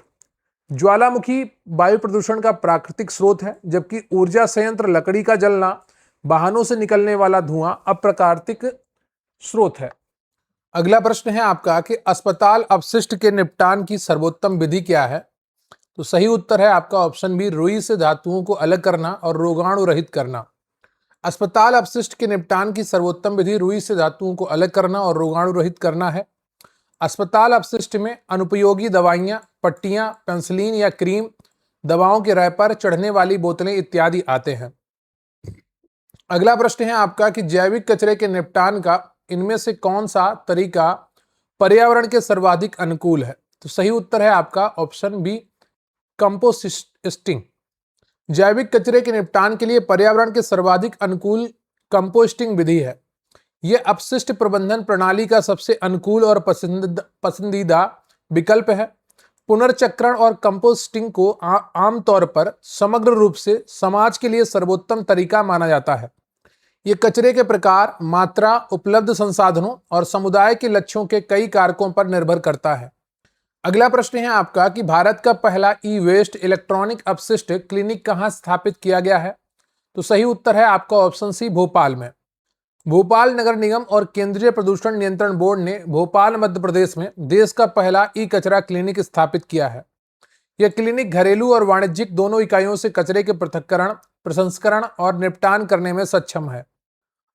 ज्वालामुखी वायु प्रदूषण का प्राकृतिक स्रोत है, जबकि ऊर्जा संयंत्र, लकड़ी का जलना, वाहनों से निकलने वाला धुआं अप्राकृतिक स्रोत है। अगला प्रश्न है आपका कि अस्पताल अपशिष्ट के निपटान की सर्वोत्तम विधि क्या है? तो सही उत्तर है आपका ऑप्शन बी, रुई से धातुओं को अलग करना और रोगाणु रहित करना। अस्पताल अपशिष्ट के निपटान की सर्वोत्तम विधि रुई से धातुओं को अलग करना और रोगाणु रहित करना है। अस्पताल अपशिष्ट में अनुपयोगी दवाइयां, पट्टियां, पेंसिलीन या क्रीम, दवाओं के रैपर, चढ़ने वाली बोतलें इत्यादि आते हैं। अगला प्रश्न है आपका कि जैविक कचरे के निपटान का इनमें से कौन सा तरीका पर्यावरण के सर्वाधिक अनुकूल है? तो सही उत्तर है आपका ऑप्शन बी, कंपोस्टिंग। जैविक कचरे के निपटान के लिए पर्यावरण के सर्वाधिक अनुकूल कंपोस्टिंग विधि है। यह अपशिष्ट प्रबंधन प्रणाली का सबसे अनुकूल और पसंदीदा विकल्प है। पुनर्चक्रण और कंपोस्टिंग को आमतौर पर समग्र रूप से समाज के लिए सर्वोत्तम तरीका माना जाता है। ये कचरे के प्रकार, मात्रा, उपलब्ध संसाधनों और समुदाय के लक्ष्यों के कई कारकों पर निर्भर करता है। अगला प्रश्न है आपका कि भारत का पहला ई वेस्ट इलेक्ट्रॉनिक अपशिष्ट क्लिनिक कहां स्थापित किया गया है? तो सही उत्तर है आपका ऑप्शन सी, भोपाल में। भोपाल नगर निगम और केंद्रीय प्रदूषण नियंत्रण बोर्ड ने भोपाल, मध्य प्रदेश में देश का पहला ई कचरा क्लिनिक स्थापित किया है। यह क्लिनिक घरेलू और वाणिज्यिक दोनों इकाइयों से कचरे के पृथक्करण, प्रसंस्करण और निपटान करने में सक्षम है।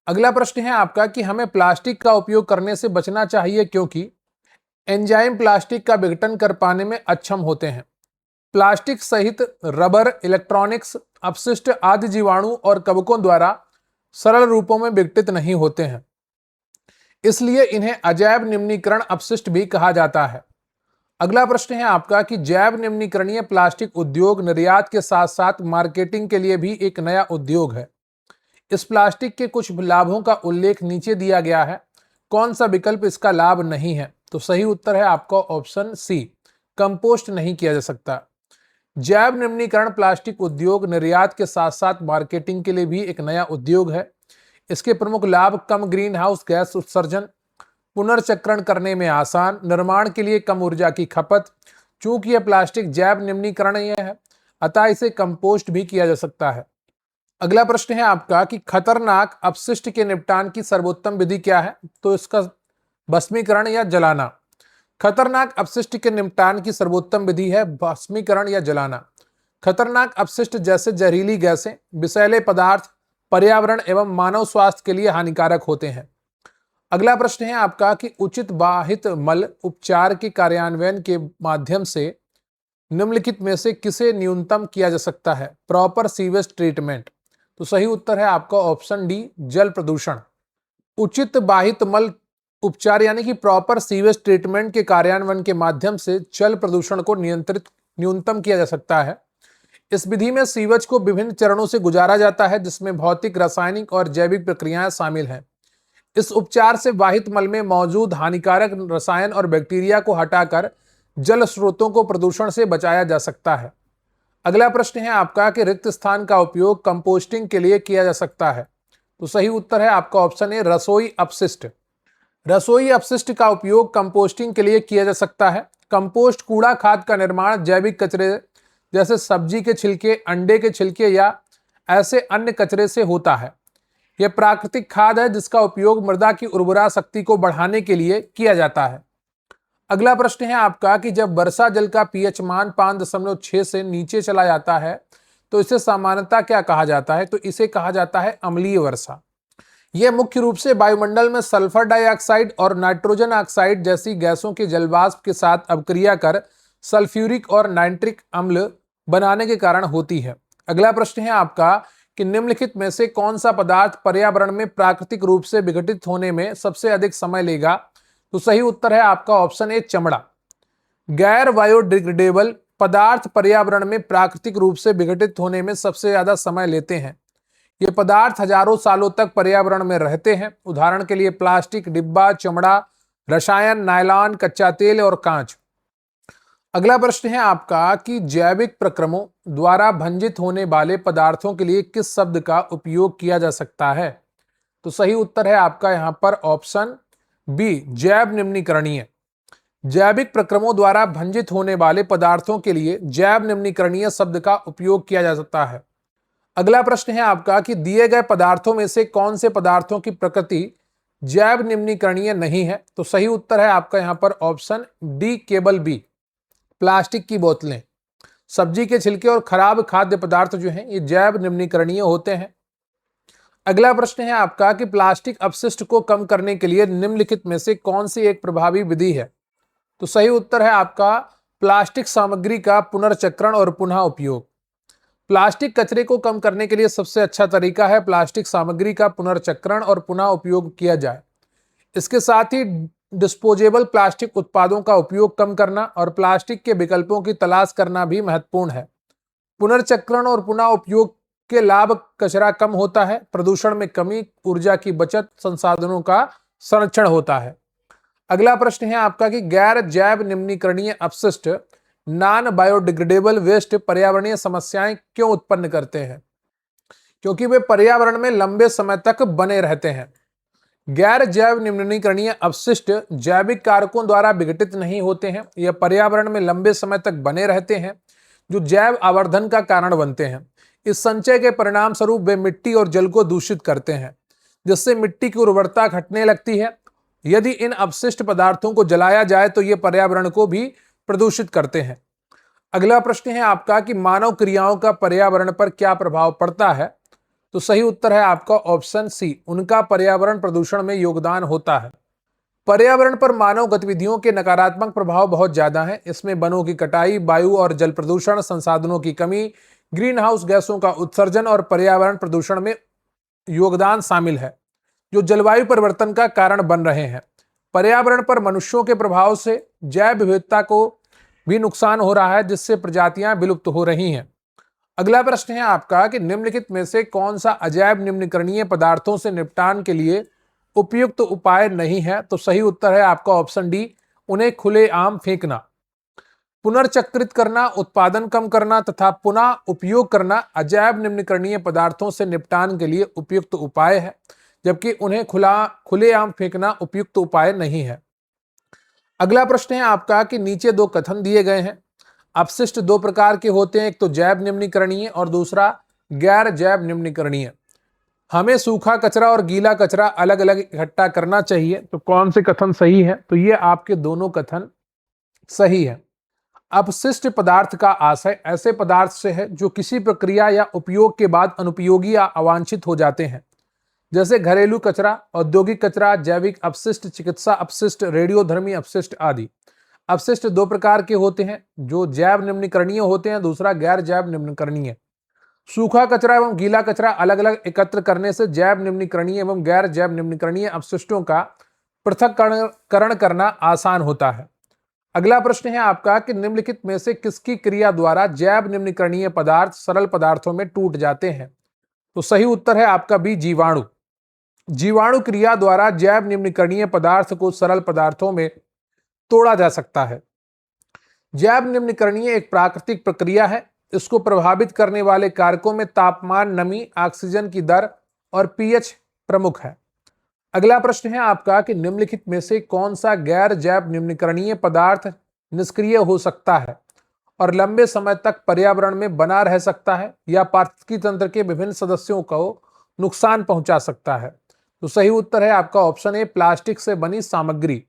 अगला प्रश्न है आपका कि हमें प्लास्टिक का उपयोग करने से बचना चाहिए क्योंकि एंजाइम प्लास्टिक का विघटन कर पाने में अक्षम होते हैं। प्लास्टिक सहित रबर, इलेक्ट्रॉनिक्स अपशिष्ट आदि जीवाणु और कवकों द्वारा सरल रूपों में विघटित नहीं होते हैं, इसलिए इन्हें अजैव निम्नीकरण अपशिष्ट भी कहा जाता है। अगला प्रश्न है आपका कि जैव निम्नीकरणीय प्लास्टिक उद्योग निर्यात के साथ साथ मार्केटिंग के लिए भी एक नया उद्योग है। इस प्लास्टिक के कुछ लाभों का उल्लेख नीचे दिया गया है। कौन सा विकल्प इसका लाभ नहीं है? तो सही उत्तर है आपका ऑप्शन सी, कंपोस्ट नहीं किया जा सकता। जैव निम्नीकरण प्लास्टिक उद्योग निर्यात के साथ साथ मार्केटिंग के लिए भी एक नया उद्योग है। इसके प्रमुख लाभ कम ग्रीन हाउस गैस उत्सर्जन, पुनर्चक्रण करने में आसान, निर्माण के लिए कम ऊर्जा की खपत। चूंकि यह प्लास्टिक जैव निम्नीकरणीय है अतः इसे कंपोस्ट भी किया जा सकता है। अगला प्रश्न है आपका कि खतरनाक अपशिष्ट के निपटान की सर्वोत्तम विधि क्या है? तो इसका भस्मीकरण या जलाना। खतरनाक अपशिष्ट के निपटान की सर्वोत्तम विधि है भस्मीकरण या जलाना। खतरनाक अपशिष्ट जैसे जहरीली गैसें, विषैले पदार्थ पर्यावरण एवं मानव स्वास्थ्य के लिए हानिकारक होते हैं। अगला प्रश्न है आपका कि उचित बाहित मल उपचार के कार्यान्वयन के माध्यम से निम्नलिखित में से किसे न्यूनतम किया जा सकता है? Proper sewage treatment. तो सही उत्तर है आपका ऑप्शन डी, जल प्रदूषण। उचित बाहित मल उपचार यानी कि प्रॉपर सीवेज ट्रीटमेंट के कार्यान्वयन के माध्यम से जल प्रदूषण को न्यूनतम किया जा सकता है। इस विधि में सीवेज को विभिन्न चरणों से गुजारा जाता है, जिसमें भौतिक, रासायनिक और जैविक प्रक्रियाएं शामिल हैं। इस उपचार से वाहित मल में मौजूद हानिकारक रसायन और बैक्टीरिया को हटाकर जल स्रोतों को प्रदूषण से बचाया जा सकता है। अगला प्रश्न है आपका कि रिक्त स्थान का उपयोग कंपोस्टिंग के लिए किया जा सकता है। तो सही उत्तर है आपका ऑप्शन ए, रसोई अपशिष्ट। रसोई अपशिष्ट का उपयोग कंपोस्टिंग के लिए किया जा सकता है। कंपोस्ट कूड़ा खाद का निर्माण जैविक कचरे जैसे सब्जी के छिलके, अंडे के छिलके या ऐसे अन्य कचरे से होता है। यह प्राकृतिक खाद है जिसका उपयोग मृदा की उर्वरा शक्ति को बढ़ाने के लिए किया जाता है। अगला प्रश्न है आपका कि जब वर्षा जल का पीएच मान 5.6 से नीचे चला जाता है तो इसे सामान्यतः क्या कहा जाता है? तो इसे कहा जाता है अम्लीय वर्षा। यह मुख्य रूप से वायुमंडल में सल्फर डाइऑक्साइड और नाइट्रोजन ऑक्साइड जैसी गैसों के जलवाष्प के साथ अभिक्रिया कर सल्फ्यूरिक और नाइट्रिक अम्ल बनाने के कारण होती है। अगला प्रश्न है आपका कि निम्नलिखित में से कौन सा पदार्थ पर्यावरण में प्राकृतिक रूप से विघटित होने में सबसे अधिक समय लेगा? तो सही उत्तर है आपका ऑप्शन ए, चमड़ा। गैर बायोडिग्रेडेबल पदार्थ पर्यावरण में प्राकृतिक रूप से विघटित होने में सबसे ज्यादा समय लेते हैं। ये पदार्थ हजारों सालों तक पर्यावरण में रहते हैं। उदाहरण के लिए प्लास्टिक, डिब्बा, चमड़ा, रसायन, नायलॉन, कच्चा तेल और कांच। अगला प्रश्न है आपका कि जैविक प्रक्रमों द्वारा भंजित होने वाले पदार्थों के लिए किस शब्द का उपयोग किया जा सकता है? तो सही उत्तर है आपका यहां पर ऑप्शन बी, जैव निम्नीकरणीय। जैविक प्रक्रमों द्वारा भंजित होने वाले पदार्थों के लिए जैव निम्नीकरणीय शब्द का उपयोग किया जा सकता है। अगला प्रश्न है आपका कि दिए गए पदार्थों में से कौन से पदार्थों की प्रकृति जैव निम्नीकरणीय नहीं है? तो सही उत्तर है आपका यहां पर ऑप्शन डी, केवल बी, प्लास्टिक की बोतलें। सब्जी के छिलके और खराब खाद्य पदार्थ जो हैं ये जैव निम्नीकरणीय होते हैं। अगला प्रश्न है आपका कि प्लास्टिक अपशिष्ट को कम करने के लिए निम्नलिखित में से कौन सी एक प्रभावी विधि है? तो सही उत्तर है आपका प्लास्टिक सामग्री का पुनर्चक्रण और पुनः उपयोग। प्लास्टिक कचरे को कम करने के लिए सबसे अच्छा तरीका है प्लास्टिक सामग्री का पुनर्चक्रण और पुनः उपयोग किया जाए। इसके साथ ही डिस्पोजेबल प्लास्टिक उत्पादों का उपयोग कम करना और प्लास्टिक के विकल्पों की तलाश करना भी महत्वपूर्ण है। पुनर्चक्रण और पुनः उपयोग के लाभ: कचरा कम होता है, प्रदूषण में कमी, ऊर्जा की बचत, संसाधनों का संरक्षण होता है। अगला प्रश्न है आपका कि गैर जैव निम्नीकरणीय अपशिष्ट नॉन बायोडिग्रेडेबल वेस्ट पर्यावरणीय समस्याएं क्यों उत्पन्न करते हैं? क्योंकि वे पर्यावरण में लंबे समय तक बने रहते हैं। गैर जैव निम्नीकरणीय अपशिष्ट जैविक कारकों द्वारा विघटित नहीं होते हैं। यह पर्यावरण में लंबे समय तक बने रहते हैं, जो जैव आवर्धन का कारण बनते हैं। इस संचय के परिणाम स्वरूप वे मिट्टी और जल को दूषित करते हैं, जिससे मिट्टी की उर्वरता घटने लगती है। यदि इन अपशिष्ट पदार्थों को जलाया जाए तो ये पर्यावरण को भी प्रदूषित करते हैं। अगला प्रश्न है आपका कि मानव क्रियाओं का पर्यावरण पर क्या प्रभाव पड़ता है? तो सही उत्तर है आपका ऑप्शन सी, उनका पर्यावरण प्रदूषण में योगदान होता है। पर्यावरण पर मानव गतिविधियों के नकारात्मक प्रभाव बहुत ज्यादा हैं। इसमें वनों की कटाई, वायु और जल प्रदूषण, संसाधनों की कमी, ग्रीन हाउस गैसों का उत्सर्जन और पर्यावरण प्रदूषण में योगदान शामिल है, जो जलवायु परिवर्तन का कारण बन रहे हैं। पर्यावरण पर मनुष्यों के प्रभाव से जैव विविधता को भी नुकसान हो रहा है, जिससे प्रजातियां विलुप्त हो रही हैं। अगला प्रश्न है आपका कि निम्नलिखित में से कौन सा अजैव निम्नीकरणीय पदार्थों से निपटान के लिए उपयुक्त उपाय नहीं है? तो सही उत्तर है आपका ऑप्शन डी, उन्हें खुलेआम फेंकना। पुनर्चक्रित करना, उत्पादन कम करना तथा पुनः उपयोग करना अजैव निम्नीकरणीय पदार्थों से निपटान के लिए उपयुक्त उपाय है, जबकि उन्हें खुलेआम फेंकना उपयुक्त उपाय नहीं है। अगला प्रश्न है आपका कि नीचे दो कथन दिए गए हैं। अपशिष्ट दो प्रकार के होते हैं, एक तो जैव निम्नीकरणीय और दूसरा गैर जैव निम्नीकरणीय। हमें सूखा कचरा और गीला कचरा अलग अलग इकट्ठा करना चाहिए। तो कौन से कथन सही है? तो ये आपके दोनों कथन सही है। अपशिष्ट पदार्थ का आशय ऐसे पदार्थ से है जो किसी प्रक्रिया या उपयोग के बाद अनुपयोगी या अवांछित हो जाते हैं, जैसे घरेलू कचरा, औद्योगिक कचरा, जैविक अपशिष्ट, चिकित्सा अपशिष्ट, रेडियोधर्मी अपशिष्ट आदि। अपशिष्ट दो प्रकार के होते हैं, जो जैव निम्नीकरणीय होते हैं, दूसरा गैर जैव निम्नीकरणीय। सूखा कचरा एवं गीला कचरा अलग अलग एकत्र करने से जैव निम्नीकरणीय एवं गैर जैव निम्नीकरणीय अपशिष्टों का पृथक्करण करना आसान होता है। अगला प्रश्न है आपका कि निम्नलिखित में से किसकी क्रिया द्वारा जैव निम्नीकरणीय पदार्थ सरल पदार्थों में टूट जाते हैं? तो सही उत्तर है आपका बी, जीवाणु। जीवाणु क्रिया द्वारा जैव निम्नीकरणीय पदार्थ को सरल पदार्थों में तोड़ा जा सकता है। जैव निम्नीकरणीय एक प्राकृतिक प्रक्रिया है। इसको प्रभावित करने वाले कारकों में तापमान, नमी, ऑक्सीजन की दर और पीएच प्रमुख है। अगला प्रश्न है आपका कि निम्नलिखित में से कौन सा गैर जैव निम्नीकरणीय पदार्थ निष्क्रिय हो सकता है और लंबे समय तक पर्यावरण में बना रह सकता है या पारिस्थितिकी तंत्र के विभिन्न सदस्यों को नुकसान पहुंचा सकता है? तो सही उत्तर है आपका ऑप्शन ए, प्लास्टिक से बनी सामग्री।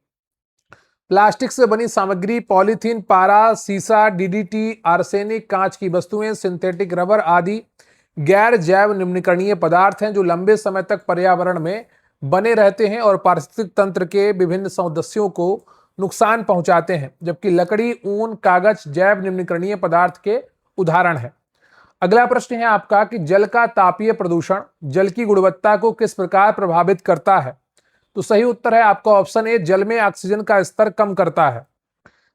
प्लास्टिक से बनी सामग्री, पॉलीथीन, पारा, सीसा, डीडीटी, आर्सेनिक, कांच की वस्तुएं, सिंथेटिक रबर आदि गैर जैव निम्नीकरणीय पदार्थ हैं जो लंबे समय तक पर्यावरण में बने रहते हैं और पारिस्थितिक तंत्र के विभिन्न सदस्यों को नुकसान पहुंचाते हैं, जबकि लकड़ी, ऊन, कागज जैव निम्नीकरणीय पदार्थ के उदाहरण हैं। अगला प्रश्न है आपका कि जल का तापीय प्रदूषण जल की गुणवत्ता को किस प्रकार प्रभावित करता है? तो सही उत्तर है आपका ऑप्शन ए, जल में ऑक्सीजन का स्तर कम करता है।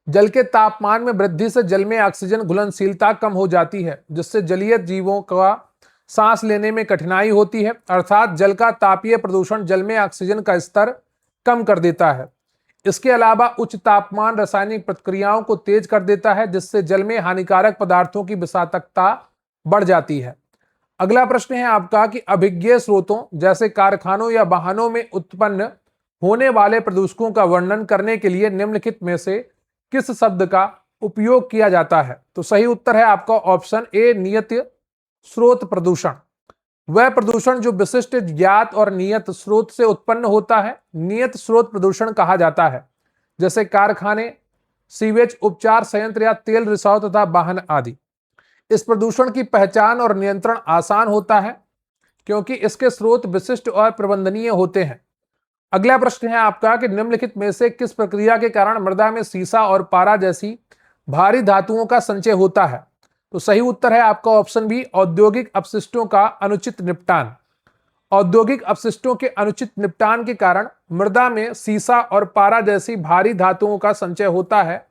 जल के तापमान में वृद्धि से जल में ऑक्सीजन घुलनशीलता कम हो जाती है, जिससे जलीय जीवों का सांस लेने में कठिनाई होती है। अर्थात जल का तापीय प्रदूषण जल में ऑक्सीजन का स्तर कम कर देता है। इसके अलावा उच्च तापमान रासायनिक प्रतिक्रियाओं को तेज कर देता है, जिससे जल में हानिकारक पदार्थों की विषाक्तता बढ़ जाती है। अगला प्रश्न है आपका कि अभिज्ञेय स्रोतों जैसे कारखानों या वाहनों में उत्पन्न होने वाले प्रदूषकों का वर्णन करने के लिए निम्नलिखित में से किस शब्द का उपयोग किया जाता है? तो सही उत्तर है आपका ऑप्शन ए, नियत स्रोत प्रदूषण। वह प्रदूषण जो विशिष्ट, ज्ञात और नियत स्रोत से उत्पन्न होता है, नियत स्रोत प्रदूषण कहा जाता है, जैसे कारखाने, सीवेज उपचार संयंत्र या तेल रिसाव तथा वाहन आदि। इस प्रदूषण की पहचान और नियंत्रण आसान होता है क्योंकि इसके स्रोत विशिष्ट और प्रबंधनीय होते हैं। अगला प्रश्न है आपका कि निम्नलिखित में से किस प्रक्रिया के कारण मृदा में सीसा और पारा जैसी भारी धातुओं का संचय होता है? तो सही उत्तर है आपका ऑप्शन बी, औद्योगिक अपशिष्टों का अनुचित निपटान। औद्योगिक अपशिष्टों के अनुचित निपटान के कारण मृदा में सीसा और पारा जैसी भारी धातुओं का संचय होता है,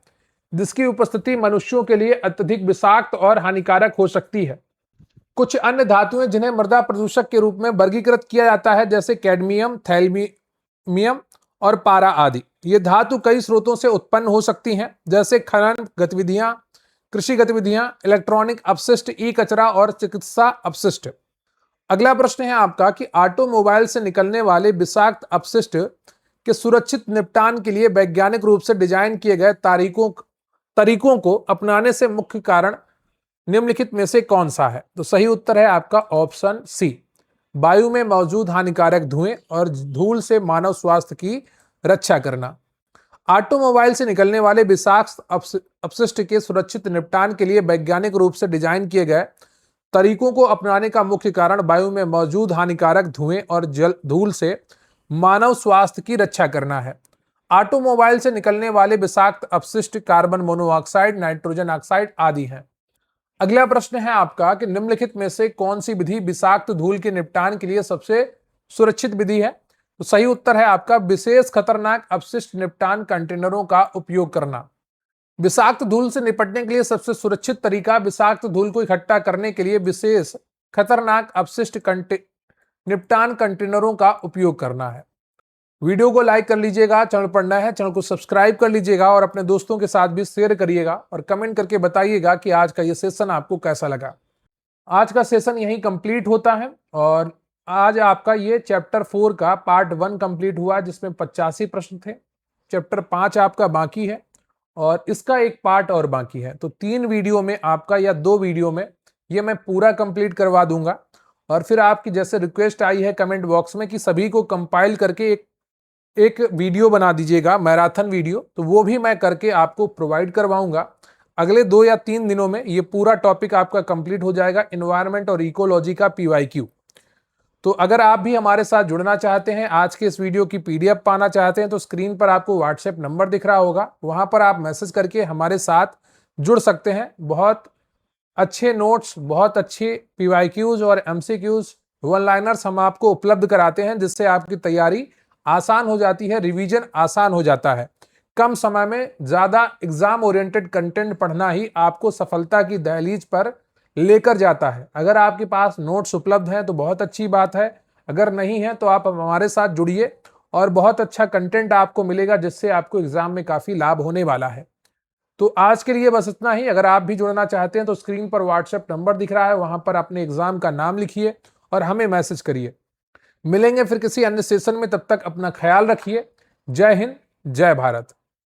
जिसकी उपस्थिति मनुष्यों के लिए अत्यधिक विषाक्त और हानिकारक हो सकती है। कुछ अन्य धातुएं जिन्हें मृदा प्रदूषक के रूप में वर्गीकृत किया जाता है, जैसे कैडमियम, थैलेमियम और पारा आदि। ये धातु कई स्रोतों से उत्पन्न हो सकती हैं, जैसे खनन गतिविधियां, कृषि गतिविधियां, इलेक्ट्रॉनिक अपशिष्ट, ई कचरा और चिकित्सा अपशिष्ट। अगला प्रश्न है आपका कि ऑटोमोबाइल से निकलने वाले विषाक्त अपशिष्ट के सुरक्षित निपटान के लिए वैज्ञानिक रूप से डिजाइन किए गए तरीकों को अपनाने से मुख्य कारण निम्नलिखित में से कौन सा है? तो सही उत्तर है आपका ऑप्शन सी, वायु में मौजूद हानिकारक धुएं और धूल से मानव स्वास्थ्य की रक्षा करना। ऑटोमोबाइल से निकलने वाले विषाक्त अपशिष्ट के सुरक्षित निपटान के लिए वैज्ञानिक रूप से डिजाइन किए गए तरीकों को अपनाने का मुख्य कारण वायु में मौजूद हानिकारक धुएं और धूल से मानव स्वास्थ्य की रक्षा करना है। ऑटोमोबाइल से निकलने वाले विषाक्त अपशिष्ट कार्बन मोनोऑक्साइड, नाइट्रोजन ऑक्साइड आदि हैं। अगला प्रश्न है आपका कि निम्नलिखित में से कौन सी विधि विषाक्त धूल के निपटान के लिए सबसे सुरक्षित विधि है? तो सही उत्तर है आपका विशेष खतरनाक अपशिष्ट निपटान कंटेनरों का उपयोग करना। विषाक्त धूल से निपटने के लिए सबसे सुरक्षित तरीका विषाक्त धूल को इकट्ठा करने के लिए विशेष खतरनाक अपशिष्ट निपटान कंटेनरों का उपयोग करना है। वीडियो को लाइक कर लीजिएगा, चैनल पर नया है चैनल को सब्सक्राइब कर लीजिएगा और अपने दोस्तों के साथ भी शेयर करिएगा और कमेंट करके बताइएगा कि आज का ये सेशन आपको कैसा लगा। आज का सेशन यहीं कंप्लीट होता है और आज आपका ये चैप्टर 4 का पार्ट 1 कंप्लीट हुआ, जिसमें 85 प्रश्न थे। चैप्टर 5 आपका बाकी है और इसका एक पार्ट और बाकी है। तो 3 वीडियो में आपका या 2 वीडियो में ये मैं पूरा कंप्लीट करवा दूंगा और फिर आपकी जैसे रिक्वेस्ट आई है कमेंट बॉक्स में कि सभी को कंपाइल करके एक वीडियो बना दीजिएगा, मैराथन वीडियो, तो वो भी मैं करके आपको प्रोवाइड करवाऊंगा। अगले 2 या 3 दिनों में ये पूरा टॉपिक आपका कंप्लीट हो जाएगा, एनवायरनमेंट और इकोलॉजी का पीवाईक्यू। तो अगर आप भी हमारे साथ जुड़ना चाहते हैं, आज के इस वीडियो की पीडीएफ पाना चाहते हैं, तो स्क्रीन पर आपको व्हाट्सएप नंबर दिख रहा होगा, वहां पर आप मैसेज करके हमारे साथ जुड़ सकते हैं। बहुत अच्छे नोट्स, बहुत अच्छे पीवाईक्यूज और एमसीक्यूज, वन लाइनर्स हम आपको उपलब्ध कराते हैं, जिससे आपकी तैयारी आसान हो जाती है, रिवीजन आसान हो जाता है। कम समय में ज्यादा एग्जाम ओरिएंटेड कंटेंट पढ़ना ही आपको सफलता की दहलीज पर लेकर जाता है। अगर आपके पास नोट्स उपलब्ध हैं तो बहुत अच्छी बात है, अगर नहीं है तो आप हमारे साथ जुड़िए और बहुत अच्छा कंटेंट आपको मिलेगा, जिससे आपको एग्जाम में काफी लाभ होने वाला है। तो आज के लिए बस इतना ही। अगर आप भी जुड़ना चाहते हैं तो स्क्रीन पर व्हाट्सएप नंबर दिख रहा है, वहां पर अपने एग्जाम का नाम लिखिए और हमें मैसेज करिए। मिलेंगे फिर किसी अन्य सेशन में, तब तक अपना ख्याल रखिए। जय हिंद, जय भारत।